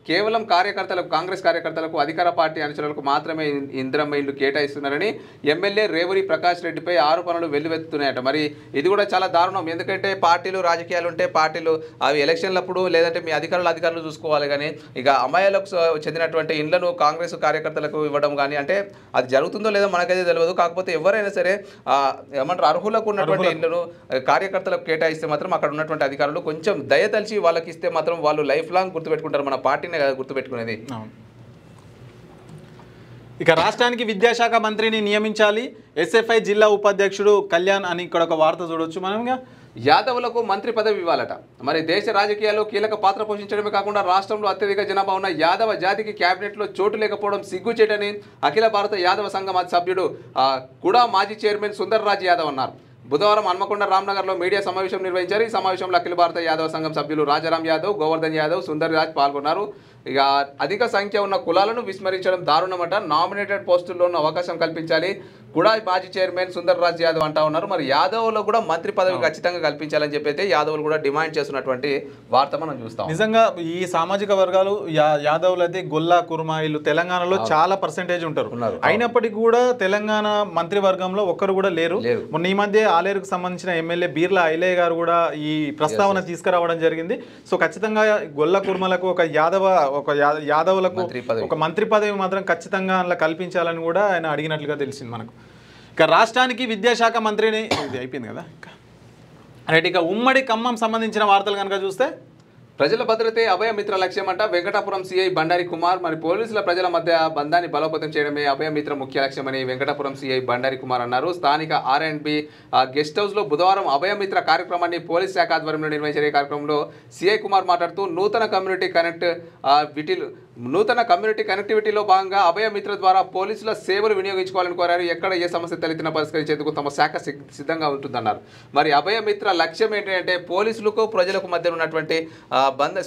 కేవలం కార్యకర్తలకు, కాంగ్రెస్ కార్యకర్తలకు, అధికార పార్టీ అనుచరులకు మాత్రమే ఇందిరమ్మ ఇండ్లు కేటాయిస్తున్నారని ఎమ్మెల్యే రేవూరి ప్రకాష్ రెడ్డిపై ఆరోపణలు వెల్లువెత్తుతున్నాయట. మరి ఇది కూడా చాలా దారుణం. ఎందుకంటే పార్టీలు, రాజకీయాలు ఉంటే పార్టీలు అవి ఎలక్షన్లప్పుడు లేదంటే మీ అధికారులు చూసుకోవాలి. కానీ ఇక అమ్మాయిలకు చెందినటువంటి ఇండ్లను కాంగ్రెస్ కార్యకర్తలకు ఇవ్వడం కానీ అంటే అది జరుగుతుందో లేదో మనకైతే తెలియదు. కాకపోతే ఎవరైనా సరే ఏమంటారు అర్హులకు ఉన్నటువంటి ఇండ్లను కార్యకర్తలకు కేటాయిస్తే మాత్రం అక్కడ ఉన్నటువంటి అధికారులు కొంచెం దయతలిచి వాళ్ళకి ఇస్తే మాత్రం వాళ్ళు లైఫ్ లాంగ్ గుర్తుపెట్టుకుంటారు. మన పార్టీని గుర్తుపెట్టుకునేది. ఇక రాష్ట్రానికి విద్యాశాఖ మంత్రిని నియమించాలి, ఎస్ఎఫ్ఐ జిల్లా ఉపాధ్యక్షుడు కళ్యాణ్ అని ఇక్కడ ఒక వార్త చూడొచ్చు మనం. యాదవులకు మంత్రి పదవి ఇవ్వాలట. మరి దేశ రాజకీయాల్లో కీలక పాత్ర పోషించడమే కాకుండా రాష్ట్రంలో అత్యధిక జనాభా ఉన్న యాదవ జాతికి క్యాబినెట్లో చోటు లేకపోవడం సిగ్గుచేటని అఖిల భారత యాదవ సంఘం సభ్యుడు కూడా మాజీ చైర్మన్ సుందర్రాజ్ యాదవ్ అన్నారు. బుధవారం హన్మకొండ రామ్నగర్లో మీడియా సమావేశం నిర్వహించారు. ఈ సమావేశంలో అఖిల భారత యాదవ సంఘం సభ్యులు రాజారాం యాదవ్, గోవర్ధన్ యాదవ్, సుందర్రాజ్ పాల్గొన్నారు. ఇక అధిక సంఖ్య ఉన్న కులాలను విస్మరించడం దారుణమట. నామినేటెడ్ పోస్టుల్లోనూ అవకాశం కల్పించాలి కూడా మాజీ చైర్మన్ సుందర్రాజ్ యాదవ్ అంటా ఉన్నారు. మరి యాదవ్లో కూడా మంత్రి పదవి ఖచ్చితంగా కల్పించాలని చెప్పి అయితే యాదవ్లు కూడా డిమాండ్ చేస్తున్నటువంటి వార్త మనం చూస్తాం. నిజంగా ఈ సామాజిక వర్గాలు యాదవ్లు అయితే గొల్లా కుర్మా వీళ్ళు తెలంగాణలో చాలా పర్సెంటేజ్ ఉంటారు. అయినప్పటికీ కూడా తెలంగాణ మంత్రివర్గంలో ఒక్కరు కూడా లేరు. మొన్న ఈ మధ్య ఆలేరుకు సంబంధించిన ఎమ్మెల్యే బీర్లా ఐలయ్య గారు కూడా ఈ ప్రస్తావన తీసుకురావడం జరిగింది. సో ఖచ్చితంగా గొల్ల కుర్మలకు ఒక యాదవులకు ఒక మంత్రి పదవి మాత్రం ఖచ్చితంగా అలా కల్పించాలని కూడా ఆయన అడిగినట్లుగా తెలిసింది మనకు. ఇక రాష్ట్రానికి విద్యాశాఖ మంత్రిని ఇది అయిపోయింది కదా. రైట్, ఇక ఉమ్మడి ఖమ్మం సంబంధించిన వార్తలు కనుక చూస్తే ప్రజల భద్రతే అభయమిత్ర లక్ష్యమంట వెంకటాపురం సిఐ బండారి కుమార్. మరి పోలీసుల ప్రజల మధ్య బంధాన్ని బలోపేతం చేయడమే అభయమిత్ర ముఖ్య లక్ష్యమని వెంకటాపురం సిఐ బండారి కుమార్ అన్నారు. స్థానిక R&B గెస్ట్ హౌస్లో బుధవారం అభయమిత్ర కార్యక్రమాన్ని పోలీస్ శాఖ ఆధ్వర్యంలో నిర్వహించిన కార్యక్రమంలో సిఐ కుమార్ మాట్లాడుతూ నూతన కమ్యూనిటీ కనెక్టివిటీలో భాగంగా అభయమిత్ర ద్వారా పోలీసుల సేవలు వినియోగించుకోవాలని కోరారు. ఎక్కడ ఏ సమస్య తలెత్తినా పరిష్కరించేందుకు తమ శాఖ సిద్ధంగా ఉంటుందన్నారు. మరి అభయమిత్ర లక్ష్యం ఏంటంటే పోలీసులకు ప్రజలకు మధ్య ఉన్నటువంటి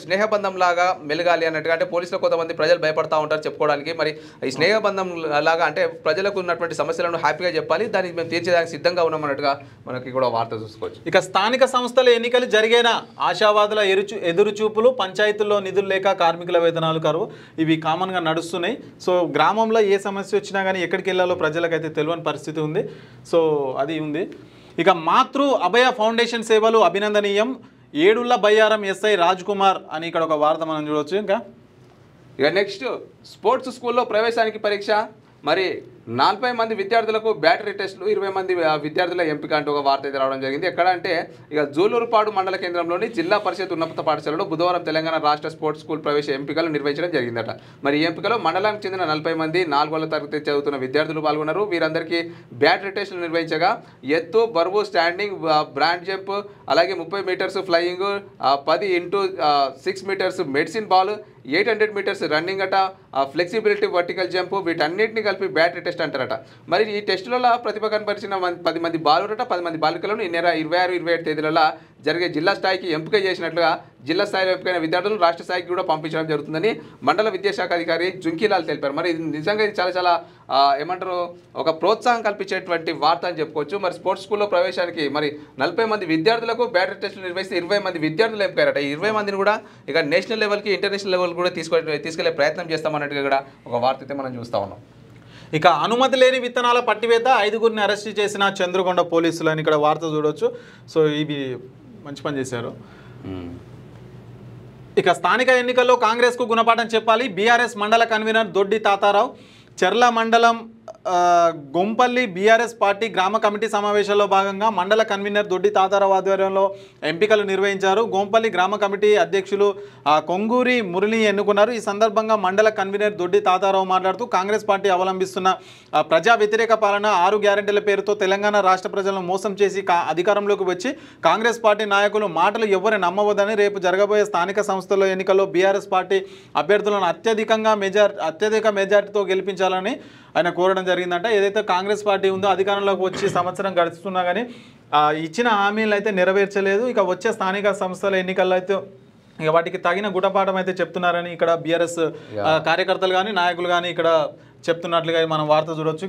స్నేహబంధం లాగా మెలగాలి అన్నట్టుగా. అంటే పోలీసులు కొంతమంది ప్రజలు భయపడతా ఉంటారు చెప్పుకోవడానికి. మరి ఈ స్నేహబంధం లాగా అంటే ప్రజలకు ఉన్నటువంటి సమస్యలను హ్యాపీగా చెప్పాలి, దాన్ని మేము తీర్చేదానికి సిద్ధంగా ఉన్నాం అన్నట్టుగా మనకి కూడా వార్త చూసుకోవచ్చు. ఇక స్థానిక సంస్థల ఎన్నికలు జరిగేనా ఆశావాదుల ఎదురుచూపులు, పంచాయతీల్లో నిధులు లేక కార్మికుల వేతనాలు కరువు ఇవి కామన్గా నడుస్తున్నాయి. సో గ్రామంలో ఏ సమస్య వచ్చినా కానీ ఎక్కడికి వెళ్ళాలో ప్రజలకైతే తెలియని పరిస్థితి ఉంది. సో అది ఉంది. ఇక మాతృ అభయ ఫౌండేషన్ సేవలు అభినందనీయం, ఏడుళ్ల బయ్యారం ఎస్ఐ రాజ్ కుమార్ అని ఇక్కడ ఒక వార్త మనం చూడవచ్చు. ఇక నెక్స్ట్ స్పోర్ట్స్ స్కూల్లో ప్రవేశానికి పరీక్ష. మరి 40 మంది విద్యార్థులకు బ్యాటరీ టెస్టులు, 20 మంది విద్యార్థుల ఎంపిక అంటూ ఒక వార్త అయితే రావడం జరిగింది. ఎక్కడ అంటే ఇక జూలూరుపాడు మండల కేంద్రంలోని జిల్లా పరిషత్ ఉన్నత పాఠశాలలో బుధవారం తెలంగాణ రాష్ట్ర స్పోర్ట్స్ స్కూల్ ప్రవేశ ఎంపికలు నిర్వహించడం జరిగిందట. మరి ఈ ఎంపికలో మండలానికి చెందిన 40 మంది 4వ తరగతి చదువుతున్న విద్యార్థులు పాల్గొన్నారు. వీరందరికీ బ్యాటరీ టెస్టులు నిర్వహించగా ఎత్తు, బరువు, స్టాండింగ్, బ్రాండ్ జంప్, అలాగే 30 meters flying, 10 x 6 meters medicine ball, 800 meters running అట, ఫ్లెక్సిబిలిటీ, వర్టికల్ జంప్, వీటన్నిటిని కలిపి బ్యాటరీ టెస్ట్ అంటారట. మరి ఈ టెస్టులలో ప్రతిభ కనపరిచిన 10 మంది బాలురట, 10 మంది బాలికలను ఈ నెల 26, 27 తేదీలలో జరిగే జిల్లా స్థాయికి ఎంపిక చేసినట్లుగా జిల్లా స్థాయిలో ఎంపికైన విద్యార్థులను రాష్ట్ర స్థాయికి కూడా పంపించడం జరుగుతుందని మండల విద్యాశాఖ అధికారి జుంకీలాల్ తెలిపారు. మరి ఇది నిజంగా ఇది చాలా ఏమంటారు ఒక ప్రోత్సాహం కల్పించేటువంటి వార్త అని చెప్పుకోవచ్చు. మరి స్పోర్ట్స్ స్కూల్లో ప్రవేశానికి మరి 40 మంది విద్యార్థులకు బ్యాటరీ టెస్టులు నిర్వహిస్తే 20 మంది విద్యార్థులు ఎంపికారట. ఈ 20 మందిని కూడా ఇక నేషనల్ లెవెల్కి, ఇంటర్నేషనల్ లెవెల్ కూడా తీసుకెళ్లే ప్రయత్నం చేస్తామన్నట్టుగా కూడా ఒక వార్త అయితే మనం చూస్తా ఉన్నాం. ఇక అనుమతి లేని విత్తనాల పట్టివేత, 5గురిని అరెస్ట్ చేసిన చంద్రకొండ పోలీసులు అని ఇక్కడ వార్త చూడవచ్చు. సో ఇవి మంచి పని చేశారు. ఇక స్థానిక ఎన్నికల్లో కాంగ్రెస్కు గుణపాఠం చెప్పాలి, బీఆర్ఎస్ మండల కన్వీనర్ దొడ్డి తాతారావు. చెర్ల మండలం గొంపల్లి బీఆర్ఎస్ పార్టీ గ్రామ కమిటీ సమావేశంలో భాగంగా మండల కన్వీనర్ దొడ్డి తాతారావు ఆధ్వర్యంలో ఎంపికలు నిర్వహించారు. గోంపల్లి గ్రామ కమిటీ అధ్యక్షులు కొంగూరి మురళి ఎన్నుకున్నారు. ఈ సందర్భంగా మండల కన్వీనర్ దొడ్డి తాతారావు మాట్లాడుతూ కాంగ్రెస్ పార్టీ అవలంబిస్తున్న ప్రజా వ్యతిరేక పాలన, 6 గ్యారెంటీల పేరుతో తెలంగాణ రాష్ట్ర ప్రజలను మోసం చేసి అధికారంలోకి వచ్చి కాంగ్రెస్ పార్టీ నాయకులు మాటలు ఎవ్వరు నమ్మవద్దని, రేపు జరగబోయే స్థానిక సంస్థల ఎన్నికల్లో బీఆర్ఎస్ పార్టీ అభ్యర్థులను అత్యధిక మెజార్టీతో గెలిపించాలని ఆయన కోరడం జరిగిందంట. ఏదైతే కాంగ్రెస్ పార్టీ ఉందో అధికారంలోకి వచ్చి సంవత్సరం గడుస్తున్నా కానీ ఇచ్చిన హామీలు అయితే నెరవేర్చలేదు. ఇక వచ్చే స్థానిక సంస్థల ఎన్నికల్లో అయితే ఇక వాటికి తగిన గుణపాఠం అయితే చెప్తున్నారని ఇక్కడ బీఆర్ఎస్ కార్యకర్తలు కానీ నాయకులు కానీ ఇక్కడ చెప్తున్నట్లుగా మనం వార్త చూడొచ్చు.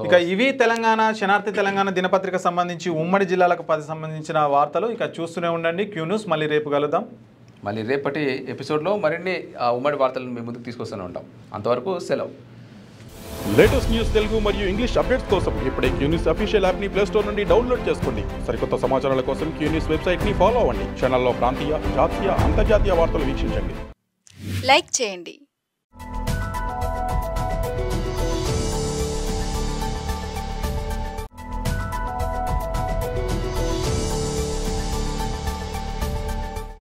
ఇక ఇవి తెలంగాణ శనార్థి తెలంగాణ దినపత్రిక సంబంధించి ఉమ్మడి జిల్లాలకు 10 సంబంధించిన వార్తలు. ఇక చూస్తూనే ఉండండి క్యూ న్యూస్. మళ్ళీ రేపు కలుద్దాం. మళ్ళీ రేపటి ఎపిసోడ్లో మరిన్ని ఉమ్మడి వార్తలను మీ ముందుకు తీసుకొస్తూనే ఉంటాం. అంతవరకు సెలవు. లేటెస్ట్ న్యూస్ తెలుగు మరియు ఇంగ్లీష్ అప్డేట్స్ కోసం ఇప్పుడే క్యూ న్యూస్ అఫీషియల్ యాప్ని ప్లే స్టోర్ నుండి డౌన్లోడ్ చేసుకోండి. సరికొత్త సమాచారాల కోసం క్యూ న్యూస్ వెబ్సైట్ని ఫాలో అవ్వండి. ఛానల్లో ప్రాంతీయ, జాతీయ, అంతర్జాతీయ వార్తలు వీక్షించండి. లైక్ చేయండి,